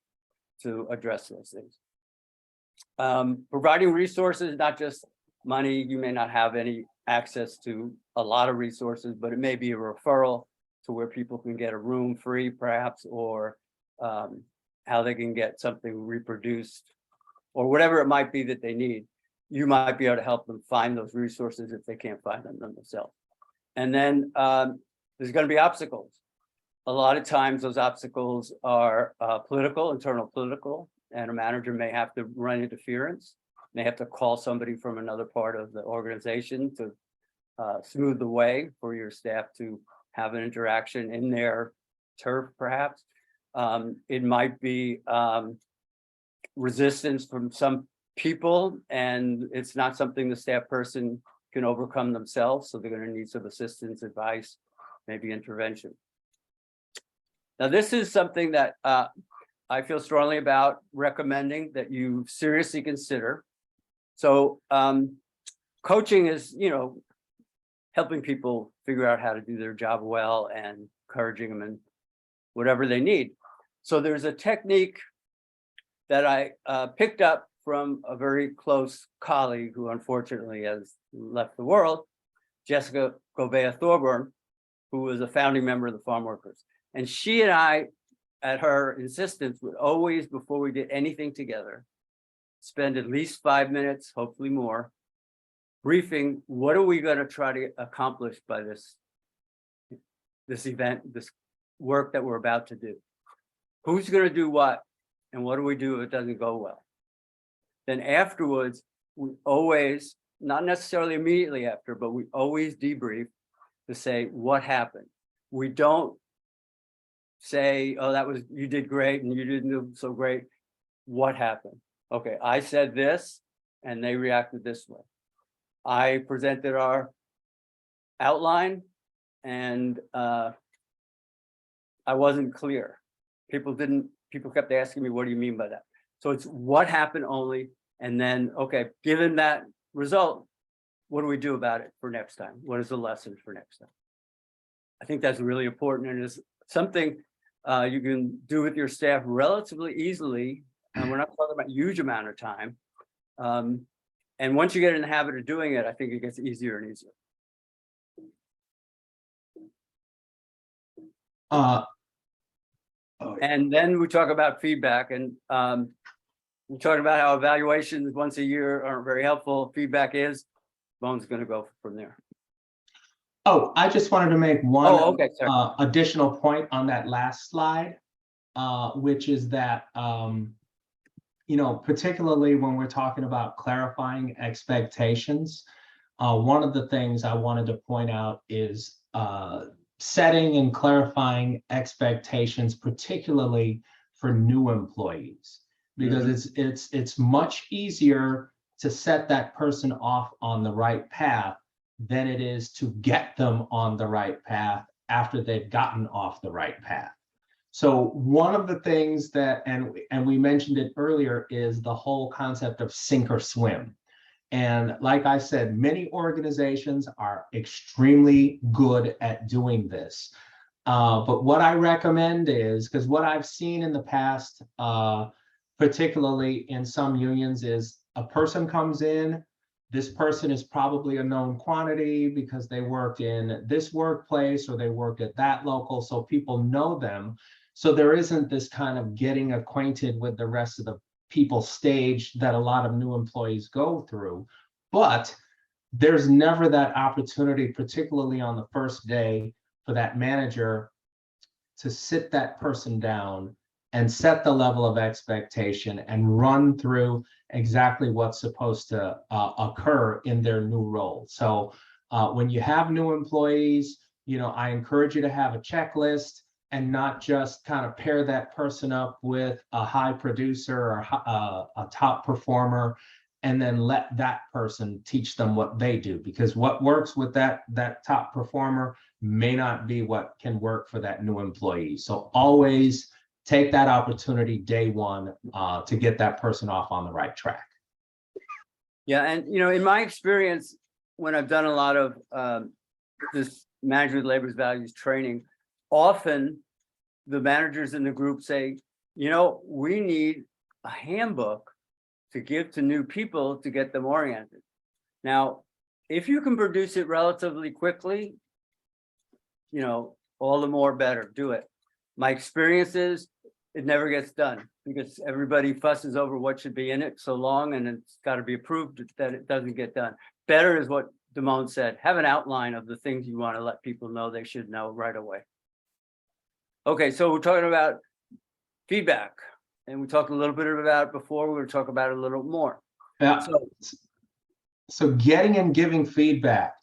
to address those things. Providing resources, not just money. You may not have any access to a lot of resources, but it may be a referral to where people can get a room free perhaps, or how they can get something reproduced, or whatever it might be that they need. You might be able to help them find those resources if they can't find them themselves. And then there's going to be obstacles. A lot of times those obstacles are political, internal political, and a manager may have to run interference. They have to call somebody from another part of the organization to smooth the way for your staff to have an interaction in their turf, perhaps. It might be resistance from some people, and it's not something the staff person can overcome themselves, so they're going to need some assistance, advice, maybe intervention. Now, this is something that I feel strongly about recommending that you seriously consider. So coaching is, helping people figure out how to do their job well and encouraging them in whatever they need. So there's a technique that I picked up from a very close colleague who unfortunately has left the world, Jessica Gobea-Thorburn, who was a founding member of the Farm Workers. And she and I, at her insistence, would always, before we did anything together, spend at least 5 minutes, hopefully more, briefing what are we going to try to accomplish by this event, this work that we're about to do. Who's going to do what, and what do we do if it doesn't go well? Then afterwards, we always, not necessarily immediately after, but we always debrief to say what happened. We don't say, oh, you did great and you didn't do so great. What happened? Okay, I said this and they reacted this way. I presented our outline and I wasn't clear. People kept asking me, what do you mean by that? So it's what happened only, and then, okay, given that result, what do we do about it for next time? What is the lesson for next time? I think that's really important, and it's something you can do with your staff relatively easily. And we're not talking about a huge amount of time. And once you get in the habit of doing it, I think it gets easier and easier. And then we talk about feedback, and we talk about how evaluations once a year aren't very helpful. Feedback is. Bone's going to go from there. Oh, I just wanted to make one okay, additional point on that last slide, which is that, particularly when we're talking about clarifying expectations, one of the things I wanted to point out is setting and clarifying expectations, particularly for new employees, because it's much easier to set that person off on the right path than it is to get them on the right path after they've gotten off the right path. So one of the things that, and we mentioned it earlier, is the whole concept of sink or swim. And like I said, many organizations are extremely good at doing this. But what I recommend is, because what I've seen in the past, particularly in some unions, is a person comes in, this person is probably a known quantity because they work in this workplace or they work at that local, so people know them. So there isn't this kind of getting acquainted with the rest of the people stage that a lot of new employees go through. But there's never that opportunity, particularly on the first day, for that manager to sit that person down and set the level of expectation and run through exactly what's supposed to occur in their new role. So when you have new employees, I encourage you to have a checklist and not just kind of pair that person up with a high producer or a top performer, and then let that person teach them what they do, because what works with that top performer may not be what can work for that new employee. So always take that opportunity day one to get that person off on the right track. Yeah, and in my experience, when I've done a lot of this management labor's values training, often the managers in the group say, we need a handbook to give to new people to get them oriented. Now, if you can produce it relatively quickly, you know, all the more better, do it. My experience is it never gets done because everybody fusses over what should be in it so long, and it's got to be approved that it doesn't get done. Better is what Damone said, have an outline of the things you want to let people know they should know right away. Okay, so we're talking about feedback, and we talked a little bit about it before. We're going to talk about it a little more. Yeah. So, So getting and giving feedback.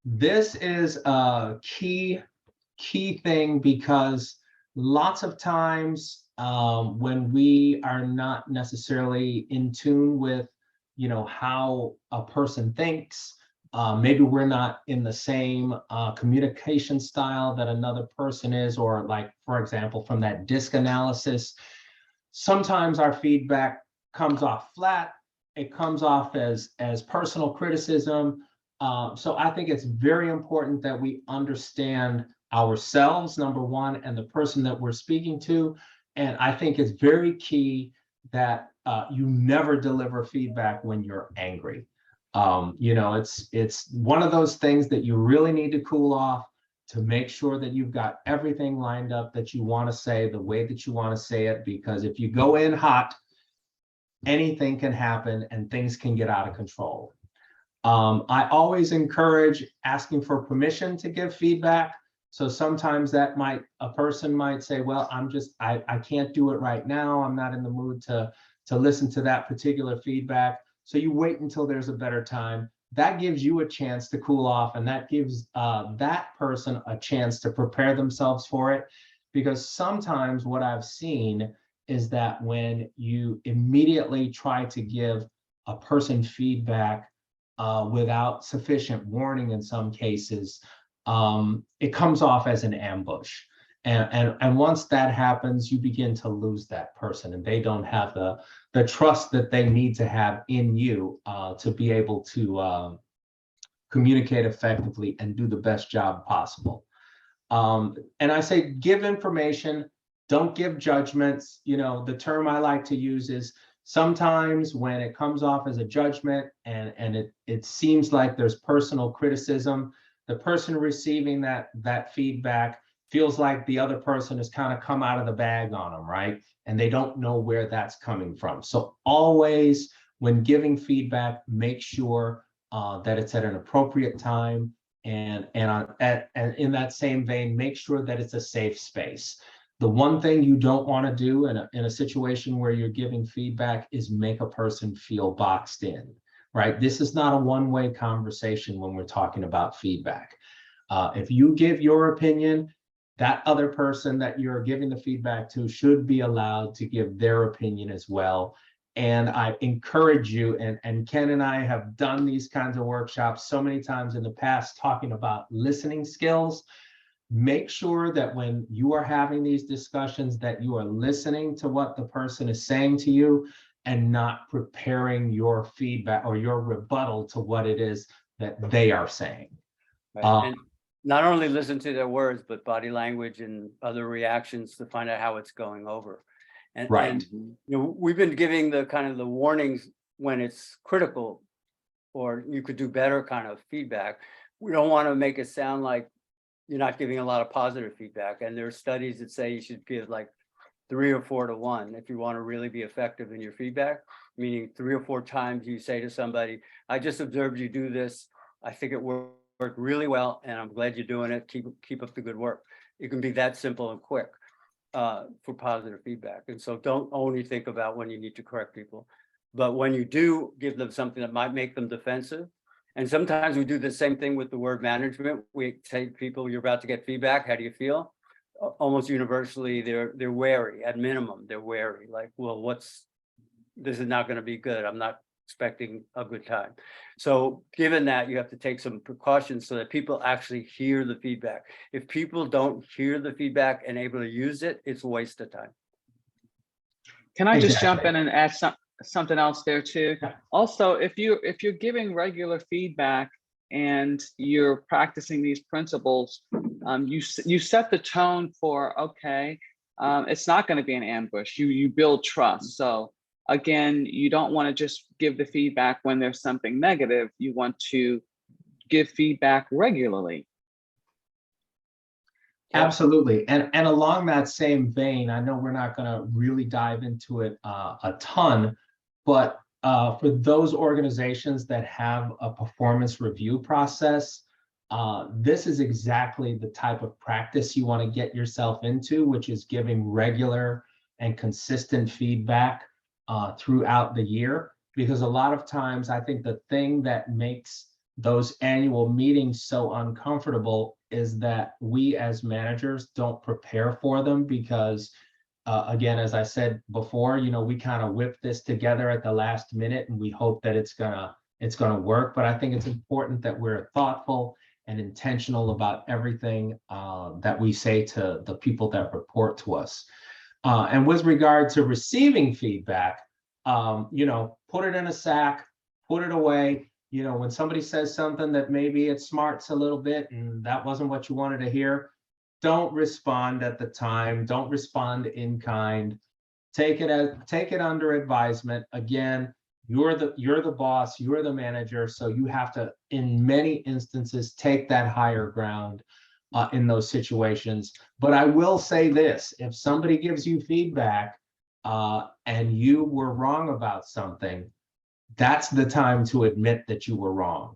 This is a key thing, because lots of times when we are not necessarily in tune with, you know, how a person thinks, maybe we're not in the same communication style that another person is, or like, for example, from that DISC analysis, sometimes our feedback comes off flat. It comes off as personal criticism. So I think it's very important that we understand ourselves, number one, and the person that we're speaking to. And I think it's very key that you never deliver feedback when you're angry. You know, it's one of those things that you really need to cool off to make sure that you've got everything lined up that you want to say the way that you want to say it. Because if you go in hot, anything can happen and things can get out of control. I always encourage asking for permission to give feedback. So sometimes a person might say, well, I can't do it right now. I'm not in the mood to listen to that particular feedback. So you wait until there's a better time. That gives you a chance to cool off, and that gives that person a chance to prepare themselves for it. Because sometimes what I've seen is that when you immediately try to give a person feedback without sufficient warning, in some cases, it comes off as an ambush. And once that happens, you begin to lose that person, and they don't have the trust that they need to have in you to be able to communicate effectively and do the best job possible. And I say give information, don't give judgments. You know, the term I like to use is sometimes when it comes off as a judgment and it seems like there's personal criticism, the person receiving that feedback feels like the other person has kind of come out of the bag on them, right? And they don't know where that's coming from. So always, when giving feedback, make sure that it's at an appropriate time, and in that same vein, make sure that it's a safe space. The one thing you don't want to do in a situation where you're giving feedback is make a person feel boxed in, right? This is not a one-way conversation when we're talking about feedback. If you give your opinion, that other person that you're giving the feedback to should be allowed to give their opinion as well. And I encourage you, and Ken and I have done these kinds of workshops so many times in the past talking about listening skills. Make sure that when you are having these discussions that you are listening to what the person is saying to you and not preparing your feedback or your rebuttal to what it is that they are saying. right. And not only listen to their words, but body language and other reactions to find out how it's going over. And, Right. and you know, we've been giving the kind of the warnings when it's critical, or you could do better kind of feedback. We don't want to make it sound like you're not giving a lot of positive feedback. And there are studies that say you should give like 3 or 4 to 1 if you want to really be effective in your feedback, meaning 3 or 4 times you say to somebody, I just observed you do this. I think it worked really well, and I'm glad you're doing it. Keep up the good work. It can be that simple and quick for positive feedback. And so don't only think about when you need to correct people, but when you do give them something that might make them defensive. And sometimes we do the same thing with the word management. We say to people, you're about to get feedback. How do you feel? Almost universally, they're wary. At minimum, they're wary. Like, well, this is not going to be good. I'm not expecting a good time. So given that, you have to take some precautions so that people actually hear the feedback. If people don't hear the feedback and able to use it, it's a waste of time. Can I just Exactly. jump in and add something else there too? Also, if you're giving regular feedback and you're practicing these principles, you set the tone for, okay, it's not going to be an ambush. You build trust. So again, you don't want to just give the feedback when there's something negative. You want to give feedback regularly. Absolutely. And along that same vein, I know we're not going to really dive into it a ton, but for those organizations that have a performance review process, this is exactly the type of practice you want to get yourself into, which is giving regular and consistent feedback throughout the year. Because a lot of times, I think the thing that makes those annual meetings so uncomfortable is that we as managers don't prepare for them because again, as I said before, we kind of whip this together at the last minute and we hope that it's gonna work. But I think it's important that we're thoughtful and intentional about everything that we say to the people that report to us. And with regard to receiving feedback, put it in a sack, put it away. When somebody says something that maybe it smarts a little bit and that wasn't what you wanted to hear, don't respond at the time. Don't respond in kind. Take it under advisement. Again, you're the boss, you're the manager, so you have to, in many instances, take that higher ground in those situations. But I will say this: if somebody gives you feedback and you were wrong about something, that's the time to admit that you were wrong.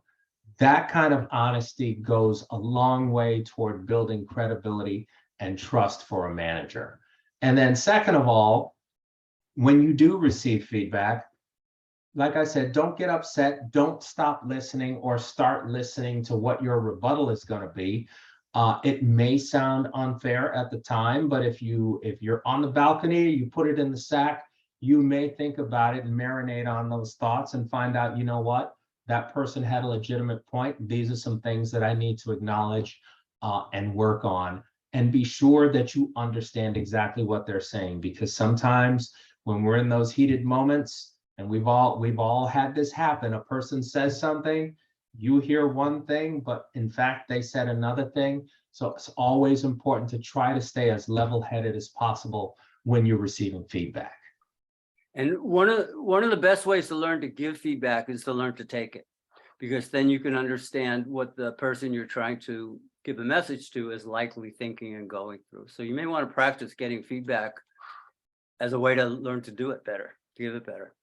That kind of honesty goes a long way toward building credibility and trust for a manager. And then second of all, when you do receive feedback, like I said, don't get upset. Don't stop listening or start listening to what your rebuttal is going to be. It may sound unfair at the time, but if you're on the balcony, you put it in the sack, you may think about it and marinate on those thoughts and find out, you know what, that person had a legitimate point. These are some things that I need to acknowledge and work on, and be sure that you understand exactly what they're saying, because sometimes when we're in those heated moments, and we've all had this happen, a person says something, you hear one thing, but in fact they said another thing. So it's always important to try to stay as level-headed as possible when you're receiving feedback. And one of the best ways to learn to give feedback is to learn to take it, because then you can understand what the person you're trying to give a message to is likely thinking and going through. So you may want to practice getting feedback as a way to learn to do it better, to give it better.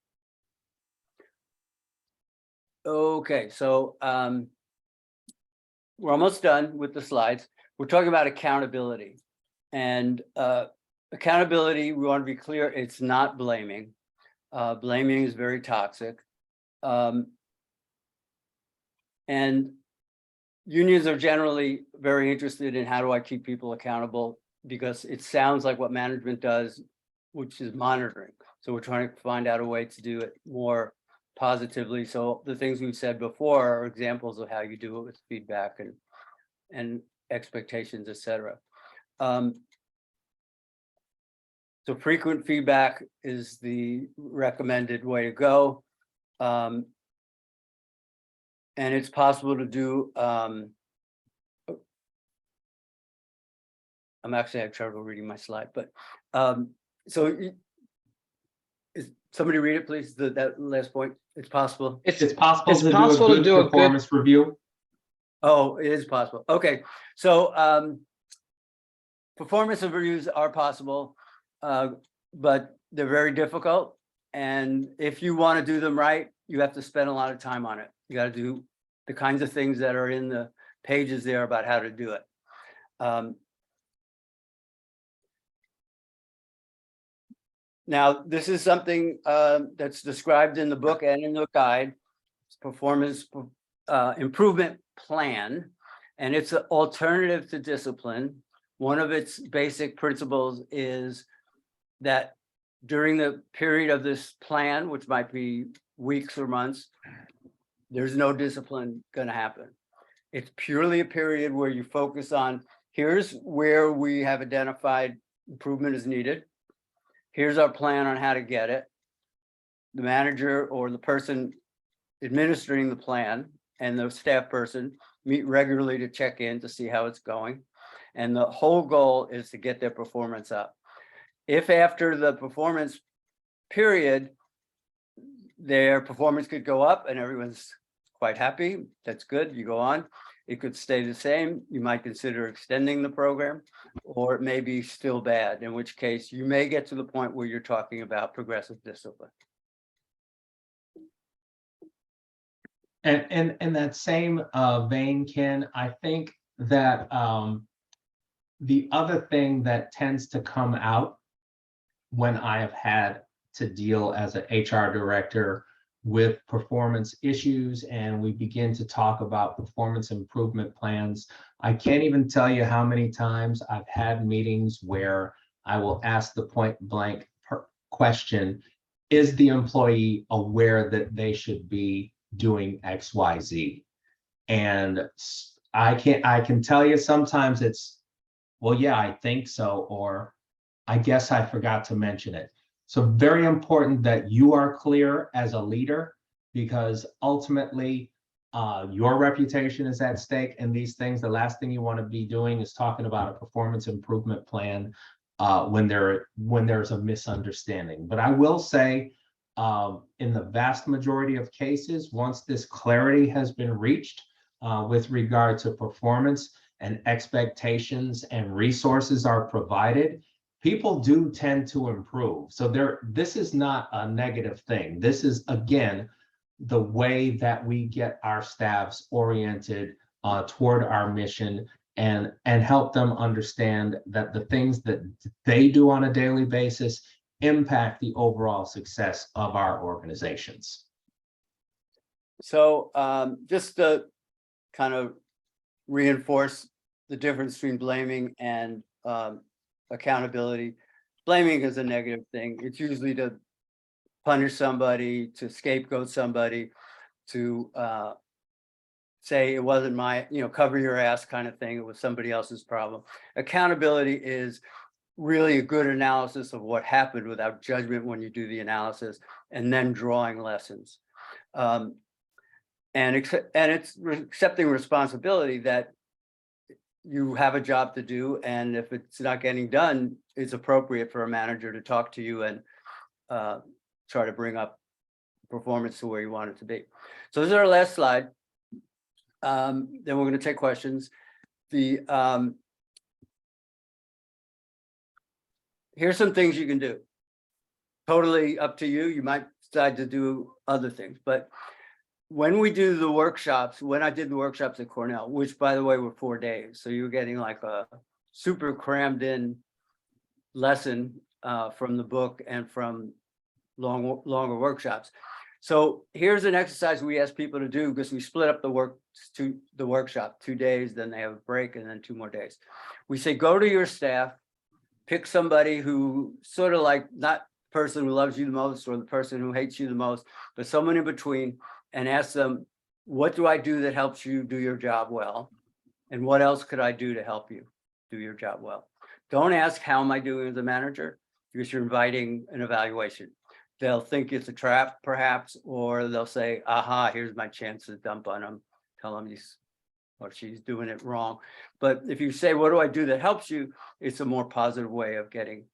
Okay, so we're almost done with the slides. We're talking about accountability. And accountability, we want to be clear, it's not blaming. Blaming is very toxic. And unions are generally very interested in how do I keep people accountable, because it sounds like what management does, which is monitoring. So we're trying to find out a way to do it more positively. So the things we've said before are examples of how you do it with feedback and expectations, etc. So frequent feedback is the recommended way to go. And it's possible to do, I'm actually having trouble reading my slide, but is somebody read it, please, that last point? It's possible. It's possible It's to possible to do a good performance review. Oh, it is possible. Okay, so performance reviews are possible, but they're very difficult. And if you want to do them right, you have to spend a lot of time on it. You got to do the kinds of things that are in the pages there about how to do it. Now, this is something that's described in the book and in the guide. It's performance improvement plan, and it's an alternative to discipline. One of its basic principles is that during the period of this plan, which might be weeks or months, there's no discipline going to happen. It's purely a period where you focus on, here's where we have identified improvement is needed. Here's our plan on how to get it. The manager or the person administering the plan and the staff person meet regularly to check in to see how it's going. And the whole goal is to get their performance up. If after the performance period, their performance could go up and everyone's quite happy. That's good. You go on. It could stay the same. You might consider extending the program, or it may be still bad, in which case you may get to the point where you're talking about progressive discipline. And in that same vein, Ken, I think that the other thing that tends to come out when I have had to deal as an HR director with performance issues and we begin to talk about performance improvement plans, I can't even tell you how many times I've had meetings where I will ask the point blank question, is the employee aware that they should be doing XYZ? And I can tell you sometimes it's, well, yeah, I think so, or I guess I forgot to mention it. So very important that you are clear as a leader, because ultimately your reputation is at stake in these things. The last thing you want to be doing is talking about a performance improvement plan when there's a misunderstanding. But I will say, in the vast majority of cases, once this clarity has been reached with regard to performance and expectations and resources are provided, people do tend to improve. So this is not a negative thing. This is, again, the way that we get our staffs oriented toward our mission and help them understand that the things that they do on a daily basis impact the overall success of our organizations. So just to kind of reinforce the difference between blaming and accountability. Blaming is a negative thing. It's usually to punish somebody, to scapegoat somebody, to say it wasn't my, cover your ass kind of thing. It was somebody else's problem. Accountability is really a good analysis of what happened without judgment when you do the analysis, and then drawing lessons. And it's accepting responsibility that you have a job to do, and if it's not getting done, it's appropriate for a manager to talk to you and try to bring up performance to where you want it to be. So this is our last slide. Then we're going to take questions. Here's some things you can do. Totally up to you. You might decide to do other things, but when we do the workshops, when I did the workshops at Cornell, which by the way were 4 days, so you're getting like a super crammed in lesson from the book and from longer workshops. So here's an exercise we ask people to do, because we split up the workshop 2 days, then they have a break, and then 2 more days. We say, go to your staff, pick somebody who sort of like, not the person who loves you the most or the person who hates you the most, but someone in between, and ask them, what do I do that helps you do your job well? And what else could I do to help you do your job well? Don't ask, how am I doing as a manager? Because you're inviting an evaluation. They'll think it's a trap, perhaps, or they'll say, aha, here's my chance to dump on them, tell them he's or she's doing it wrong. But if you say, what do I do that helps you? It's a more positive way of getting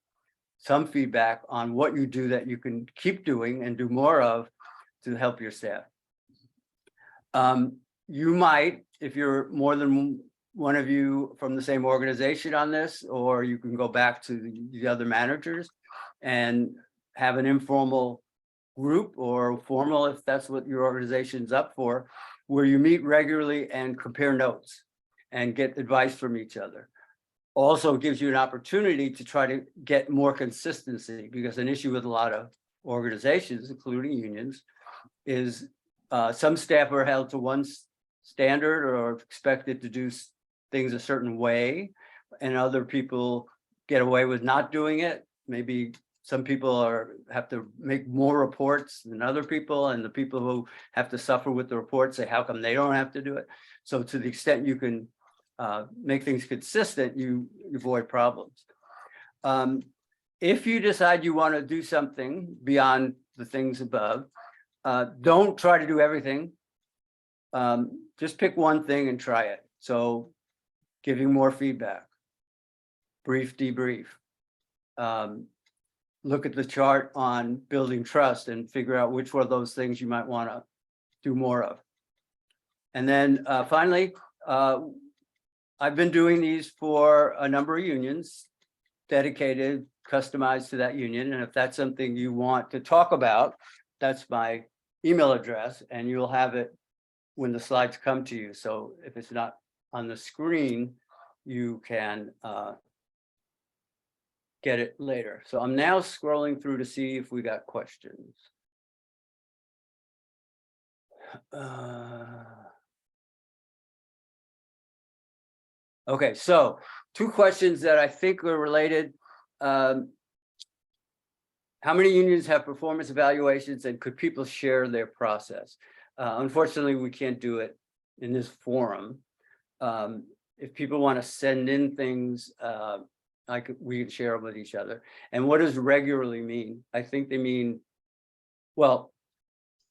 some feedback on what you do that you can keep doing and do more of to help your staff. You might, if you're more than one of you from the same organization on this, or you can go back to the other managers and have an informal group, or formal if that's what your organization's up for, where you meet regularly and compare notes and get advice from each other. Also gives you an opportunity to try to get more consistency, because an issue with a lot of organizations, including unions, is some staff are held to one standard or expected to do things a certain way, and other people get away with not doing it. Maybe some people have to make more reports than other people, and the people who have to suffer with the reports say, how come they don't have to do it? So to the extent you can make things consistent, you avoid problems. If you decide you want to do something beyond the things above, don't try to do everything. Just pick one thing and try it. So giving more feedback, brief debrief, look at the chart on building trust and figure out which one of those things you might want to do more of. And then finally, I've been doing these for a number of unions, dedicated, customized to that union. And if that's something you want to talk about, that's my email address, and you'll have it when the slides come to you. So if it's not on the screen, you can get it later. So I'm now scrolling through to see if we got questions. Okay, so 2 questions that I think are related. How many unions have performance evaluations, and could people share their process? Unfortunately, we can't do it in this forum. If people want to send in things, we can share them with each other. And what does regularly mean? I think they mean, well,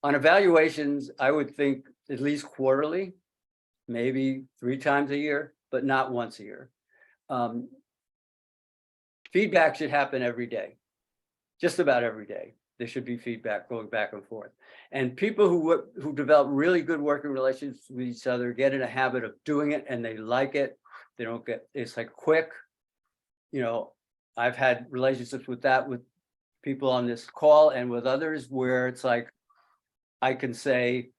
on evaluations, I would think at least quarterly, maybe 3 times a year, but not once a year. Feedback should happen every day, just about every day. There should be feedback going back and forth. And people who develop really good working relationships with each other get in a habit of doing it, and they like it. They don't get, it's like quick. You know, I've had relationships with that with people on this call and with others where it's like, I can say,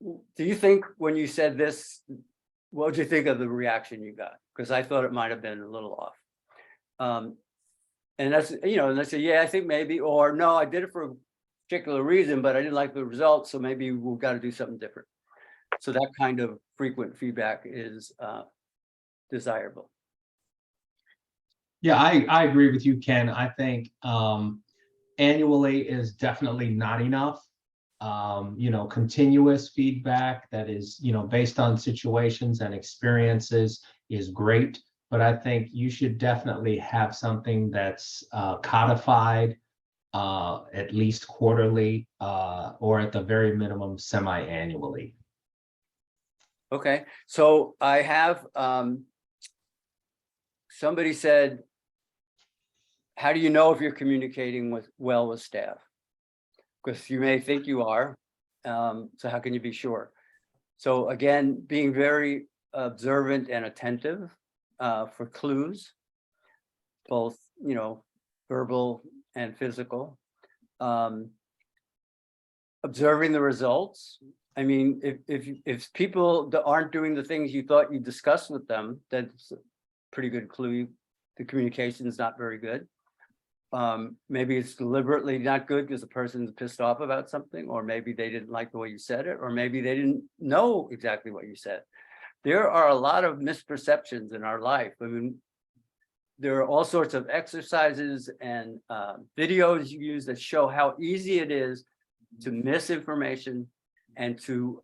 do you think when you said this, what did you think of the reaction you got? Because I thought it might have been a little off. And that's, you know, and they say, yeah, I think maybe, or no, I did it for a particular reason, but I didn't like the results. So maybe we've got to do something different. So that kind of frequent feedback is desirable. Yeah, I agree with you, Ken. I think annually is definitely not enough. You know, continuous feedback that is, you know, based on situations and experiences is great. But I think you should definitely have something that's codified at least quarterly or at the very minimum semi-annually. Okay, so I have somebody said, how do you know if you're communicating well with staff? Because you may think you are, so how can you be sure? So again, being very observant and attentive for clues, both, you know, verbal and physical. Observing the results. I mean, if people that aren't doing the things you thought you discussed with them, that's a pretty good clue. The communication is not very good. Maybe it's deliberately not good because the person's pissed off about something, or maybe they didn't like the way you said it, or maybe they didn't know exactly what you said. There are a lot of misperceptions in our life. I mean, there are all sorts of exercises and videos you use that show how easy it is to miss information and to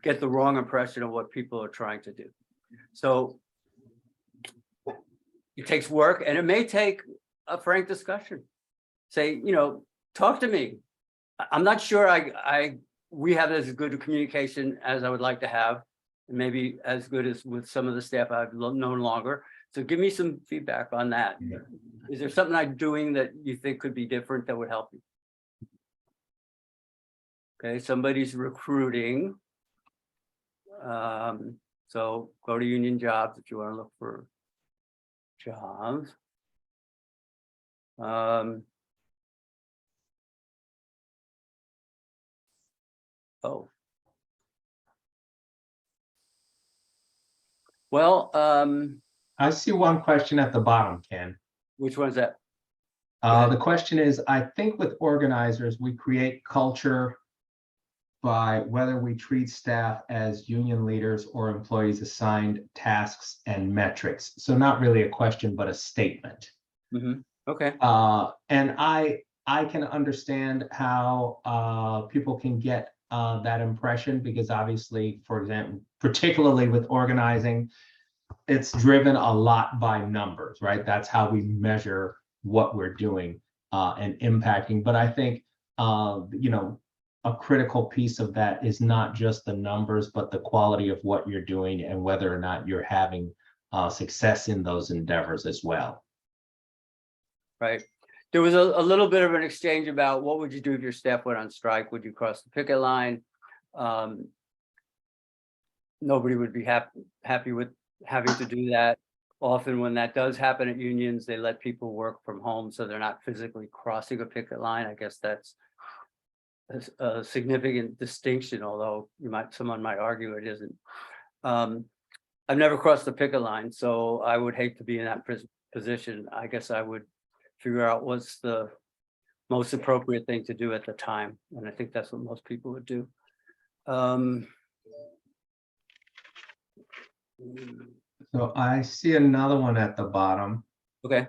get the wrong impression of what people are trying to do. So it takes work, and it may take a frank discussion. Say, you know, talk to me. I'm not sure we have as good a communication as I would like to have, and maybe as good as with some of the staff I've known longer. So give me some feedback on that. Yeah. Is there something I'm doing that you think could be different that would help you? Okay, somebody's recruiting. So go to Union Jobs if you want to look for jobs. Oh. Well, I see one question at the bottom, Ken. Which one's that? The question is, I think with organizers, we create culture by whether we treat staff as union leaders or employees assigned tasks and metrics. So not really a question, but a statement. Mm-hmm. Okay. And I can understand how people can get that impression, because obviously, for example, particularly with organizing, it's driven a lot by numbers, right? That's how we measure what we're doing and impacting. But I think, you know, a critical piece of that is not just the numbers, but the quality of what you're doing and whether or not you're having success in those endeavors as well. right? There was a little bit of an exchange about what would you do if your staff went on strike? Would you cross the picket line? Nobody would be happy with having to do that. Often when that does happen at unions, they let people work from home, so they're not physically crossing a picket line. I guess that's a significant distinction, although someone might argue it isn't. I've never crossed the picket line, so I would hate to be in that position. I guess I would figure out what's the most appropriate thing to do at the time, and I think that's what most people would do. So I see another one at the bottom. Okay.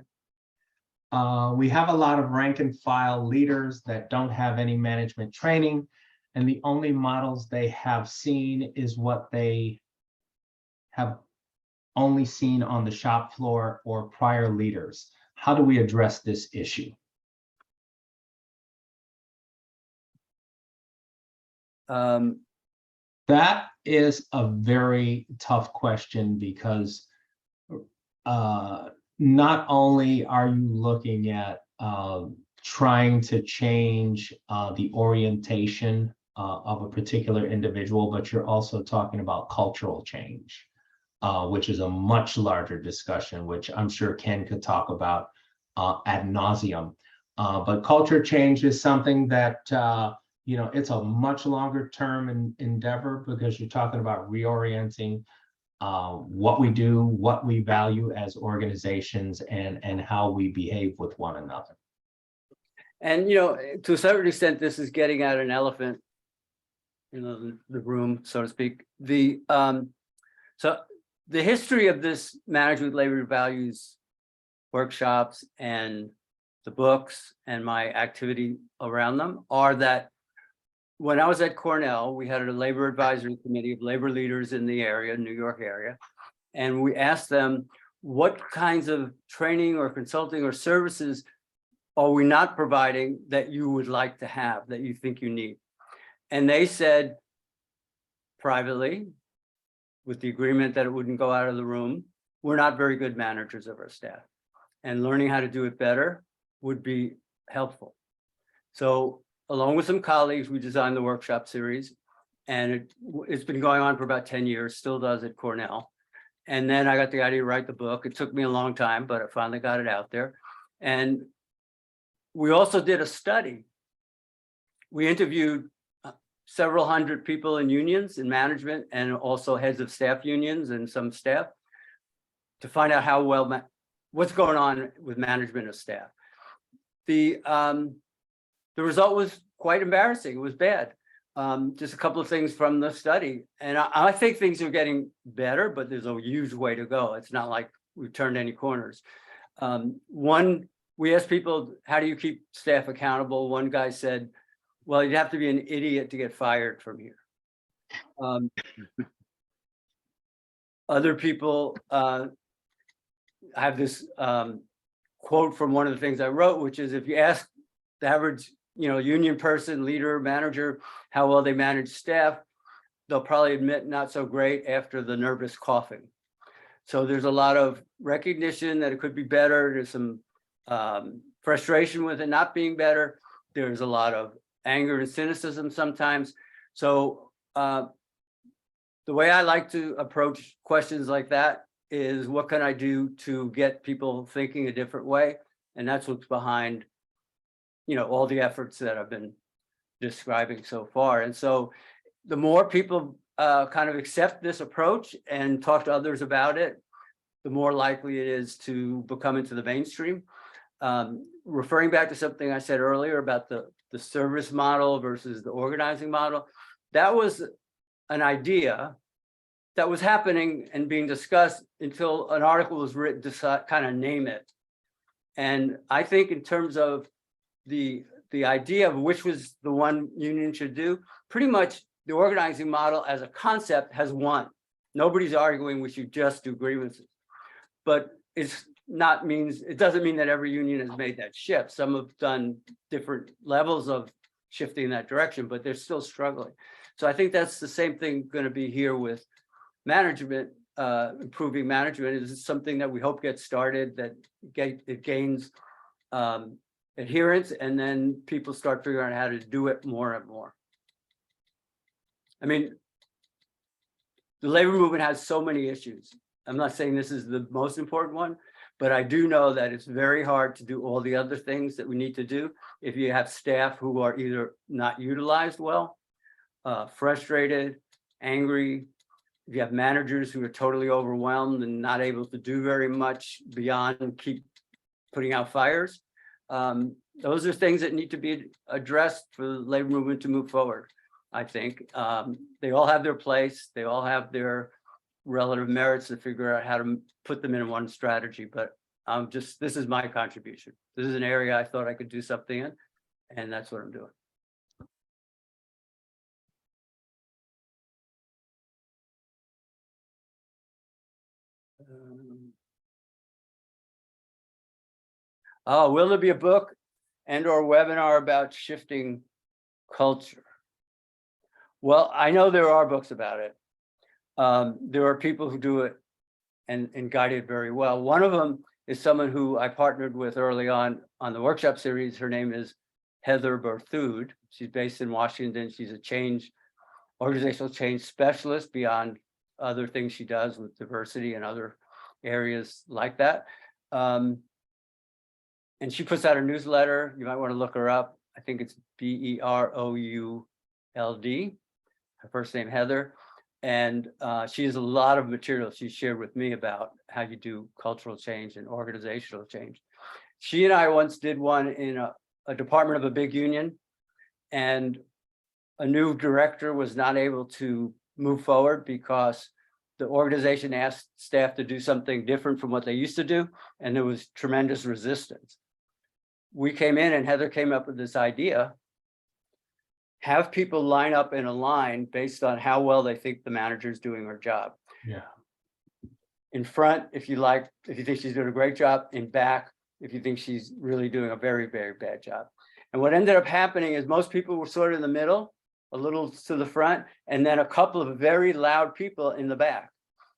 We have a lot of rank and file leaders that don't have any management training, and the only models they have seen is what they have only seen on the shop floor or prior leaders. How do we address this issue? That is a very tough question because not only are you looking at trying to change the orientation of a particular individual, but you're also talking about cultural change, which is a much larger discussion, which I'm sure Ken could talk about ad nauseum. But culture change is something that it's a much longer term endeavor because you're talking about reorienting what we do, what we value as organizations, and how we behave with one another. And to a certain extent, this is getting at an elephant in the room, so to speak. So the history of this management labor values workshops and the books and my activity around them are that when I was at Cornell, we had a labor advisory committee of labor leaders in the area, New York area, and we asked them what kinds of training or consulting or services are we not providing that you would like to have, that you think you need. And they said privately, with the agreement that it wouldn't go out of the room, we're not very good managers of our staff, and learning how to do it better would be helpful. So along with some colleagues, we designed the workshop series, and it's been going on for about 10 years, still does at Cornell. And then I got the idea to write the book. It took me a long time, but I finally got it out there. And we also did a study. We interviewed several hundred people in unions, in management, and also heads of staff unions and some staff to find out how well, what's going on with management of staff. The result was quite embarrassing. It was bad. Just a couple of things from the study. And I think things are getting better, but there's a huge way to go. It's not like we've turned any corners. One, we asked people, how do you keep staff accountable? One guy said, well, you'd have to be an idiot to get fired from here. Other people have this quote from one of the things I wrote, which is if you ask the average union person, leader, manager, how well they manage staff, they'll probably admit not so great after the nervous coughing. So there's a lot of recognition that it could be better. There's some frustration with it not being better. There's a lot of anger and cynicism sometimes. So the way I like to approach questions like that is, what can I do to get people thinking a different way? And that's what's behind all the efforts that I've been describing so far. And so the more people kind of accept this approach and talk to others about it, the more likely it is to become into the mainstream. Referring back to something I said earlier about the service model versus the organizing model, that was an idea that was happening and being discussed until an article was written to kind of name it. And I think in terms of the idea of which was the one union should do, pretty much the organizing model as a concept has won. Nobody's arguing we should just do grievances, but it doesn't mean that every union has made that shift. Some have done different levels of shifting in that direction, but they're still struggling. So I think that's the same thing going to be here with management. Improving management is something that we hope gets started, that it gains adherence, and then people start figuring out how to do it more and more. I mean, the labor movement has so many issues. I'm not saying this is the most important one, but I do know that it's very hard to do all the other things that we need to do if you have staff who are either not utilized well, frustrated, angry. If you have managers who are totally overwhelmed and not able to do very much beyond keep putting out fires. Those are things that need to be addressed for the labor movement to move forward. I think they all have their place. They all have their relative merits to figure out how to put them in one strategy. But this is my contribution. This is an area I thought I could do something in, and that's what I'm doing. Oh, will there be a book and or webinar about shifting culture? Well, I know there are books about it. There are people who do it and guide it very well. One of them is someone who I partnered with early on the workshop series. Her name is Heather Berthoud. She's based in Washington. She's a organizational change specialist beyond other things she does with diversity and other areas like that. And she puts out a newsletter. You might want to look her up. I think it's Berould. Her first name, Heather. And she has a lot of material she shared with me about how you do cultural change and organizational change. She and I once did one in a department of a big union, and a new director was not able to move forward because the organization asked staff to do something different from what they used to do, and there was tremendous resistance. We came in and Heather came up with this idea: have people line up in a line based on how well they think the manager's doing her job. Yeah. In front, if you think she's doing a great job. In back, if you think she's really doing a very, very bad job. And what ended up happening is most people were sort of in the middle, a little to the front, and then a couple of very loud people in the back.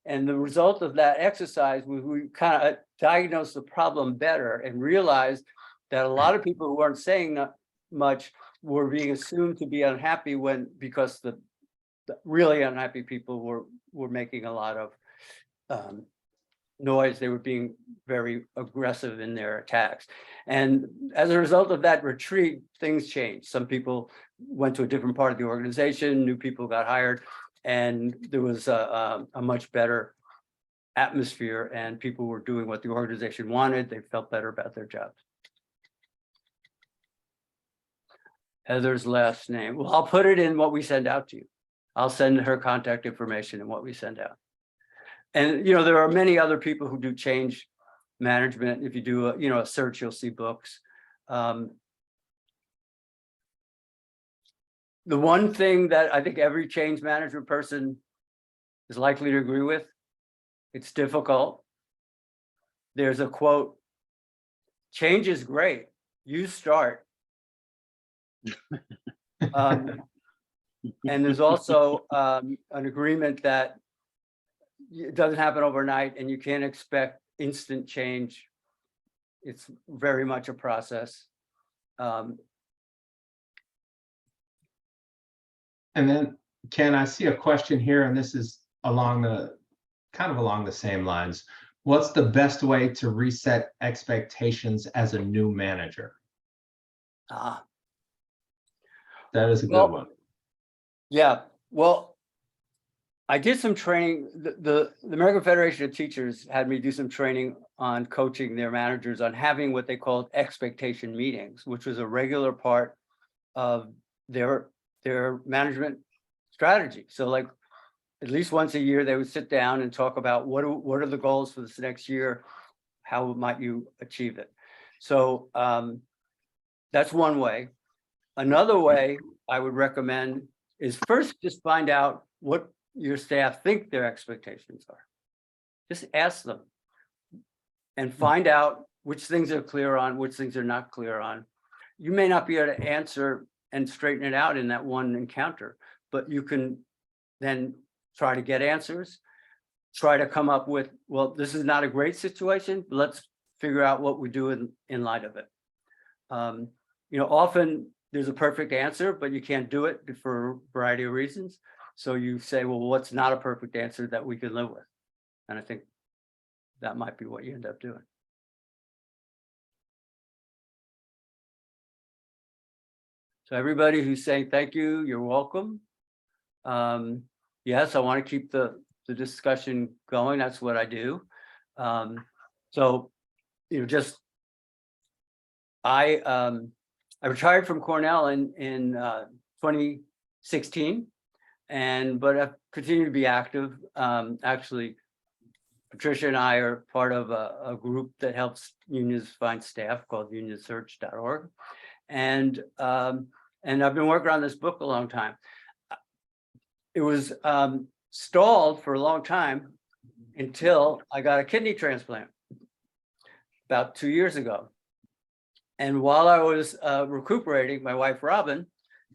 And the result of that exercise was we kind of diagnosed the problem better and realized that a lot of people who weren't saying much were being assumed to be unhappy because the really unhappy people were making a lot of noise. They were being very aggressive in their attacks. And as a result of that retreat, things changed. Some people went to a different part of the organization, new people got hired, and there was a much better atmosphere, and people were doing what the organization wanted. They felt better about their jobs. Heather's last name. Well, I'll put it in what we send out to you. I'll send her contact information in what we send out. And, there are many other people who do change management. If you do a search, you'll see books. The one thing that I think every change management person is likely to agree with, it's difficult. There's a quote: change is great, you start. And there's also an agreement that it doesn't happen overnight and you can't expect instant change. It's very much a process. And then, Ken, I see a question here, and this is along the same lines. What's the best way to reset expectations as a new manager? That is a good one. Yeah, well, I did some training. The American Federation of Teachers had me do some training on coaching their managers on having what they called expectation meetings, which was a regular part of their management strategy. So like at least once a year, they would sit down and talk about what are the goals for this next year? How might you achieve it? So that's one way. Another way I would recommend is first just find out what your staff think their expectations are. Just ask them and find out which things they're clear on, which things they're not clear on. You may not be able to answer and straighten it out in that one encounter, but you can then try to get answers, try to come up with, well, this is not a great situation, but let's figure out what we do in light of it. Often there's a perfect answer, but you can't do it for a variety of reasons. So you say, well, what's not a perfect answer that we can live with? And I think that might be what you end up doing. So everybody who's saying thank you, you're welcome. Yes, I want to keep the discussion going. That's what I do. I retired from Cornell in 2016, but I've continued to be active. Actually, Patricia and I are part of a group that helps unions find staff called unionsearch.org. And I've been working on this book a long time. It was stalled for a long time until I got a kidney transplant about 2 years ago. And while I was recuperating, my wife, Robin,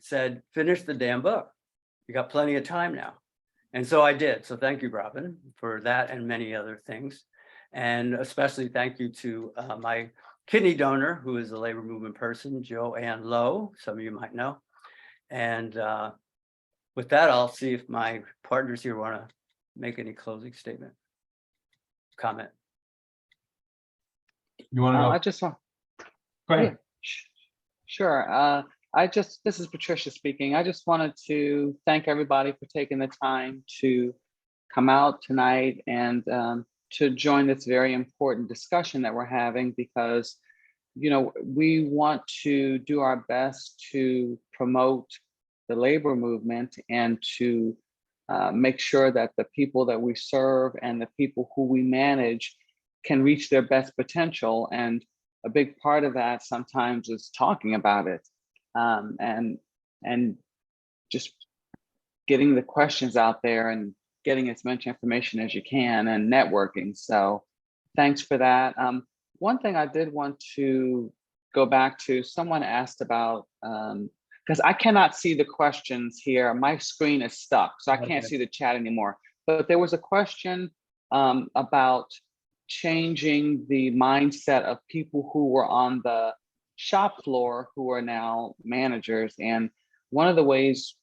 said, finish the damn book. You got plenty of time now. And so I did. So thank you, Robin, for that and many other things. And especially thank you to my kidney donor, who is a labor movement person, Joanne Lowe, some of you might know. And with that, I'll see if my partners here want to make any closing statement, comment. You want to go? I just want. Go ahead. Yeah, sure. This is Patricia speaking. I just wanted to thank everybody for taking the time to come out tonight and to join this very important discussion that we're having, because, we want to do our best to promote the labor movement and to make sure that the people that we serve and the people who we manage can reach their best potential. And a big part of that sometimes is talking about it, and just getting the questions out there and getting as much information as you can and networking. So thanks for that. One thing I did want to go back to, someone asked about, because I cannot see the questions here. My screen is stuck, so I can't see the chat anymore. But there was a question about changing the mindset of people who were on the shop floor who are now managers. And one of the ways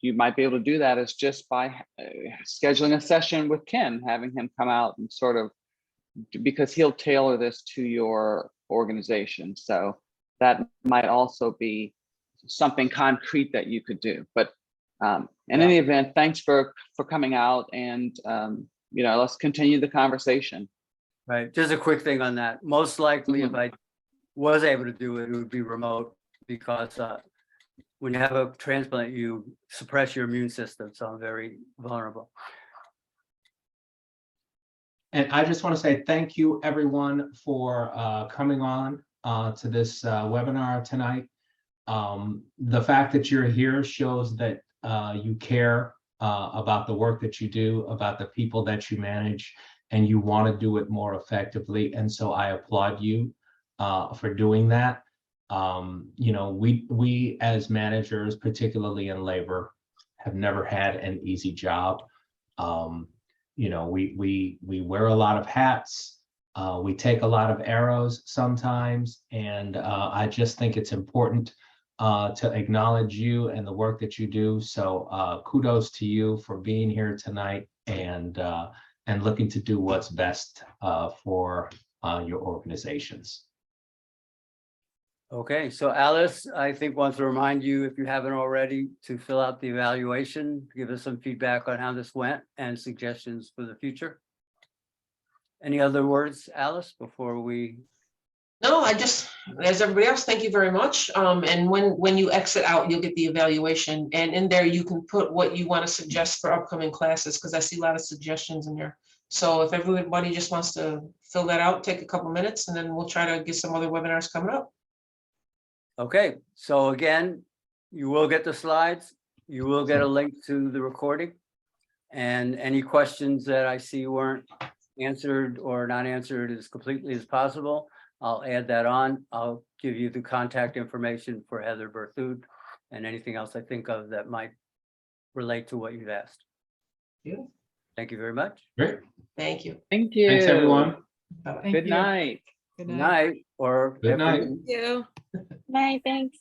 you might be able to do that is just by scheduling a session with Ken, having him come out and sort of, because he'll tailor this to your organization. So that might also be something concrete that you could do. But in any event, thanks for coming out, and let's continue the conversation. Right. Just a quick thing on that. Most likely, if I was able to do it, it would be remote, because when you have a transplant, you suppress your immune system. So I'm very vulnerable. And I just want to say thank you, everyone, for coming on to this webinar tonight. The fact that you're here shows that you care about the work that you do, about the people that you manage, and you want to do it more effectively. And so I applaud you for doing that. We as managers, particularly in labor, have never had an easy job. We wear a lot of hats. We take a lot of arrows sometimes, and I just think it's important to acknowledge you and the work that you do. So kudos to you for being here tonight and looking to do what's best for your organizations. Okay, so Alice, I think wants to remind you, if you haven't already, to fill out the evaluation, give us some feedback on how this went and suggestions for the future. Any other words, Alice, before we? No, I just, as everybody else, thank you very much. And when you exit out, you'll get the evaluation, and in there you can put what you want to suggest for upcoming classes, because I see a lot of suggestions in there. So if everybody just wants to fill that out, take a couple minutes, and then we'll try to get some other webinars coming up. Okay, so again, you will get the slides. You will get a link to the recording. And any questions that I see weren't answered or not answered as completely as possible, I'll add that on. I'll give you the contact information for Heather Berthoud and anything else I think of that might relate to what you've asked. Yeah. Thank you very much. Great. Thank you. Thank you. Thanks, everyone. Bye-bye. Good night. Good Good night. night or Good night. afternoon. You. Bye, thanks.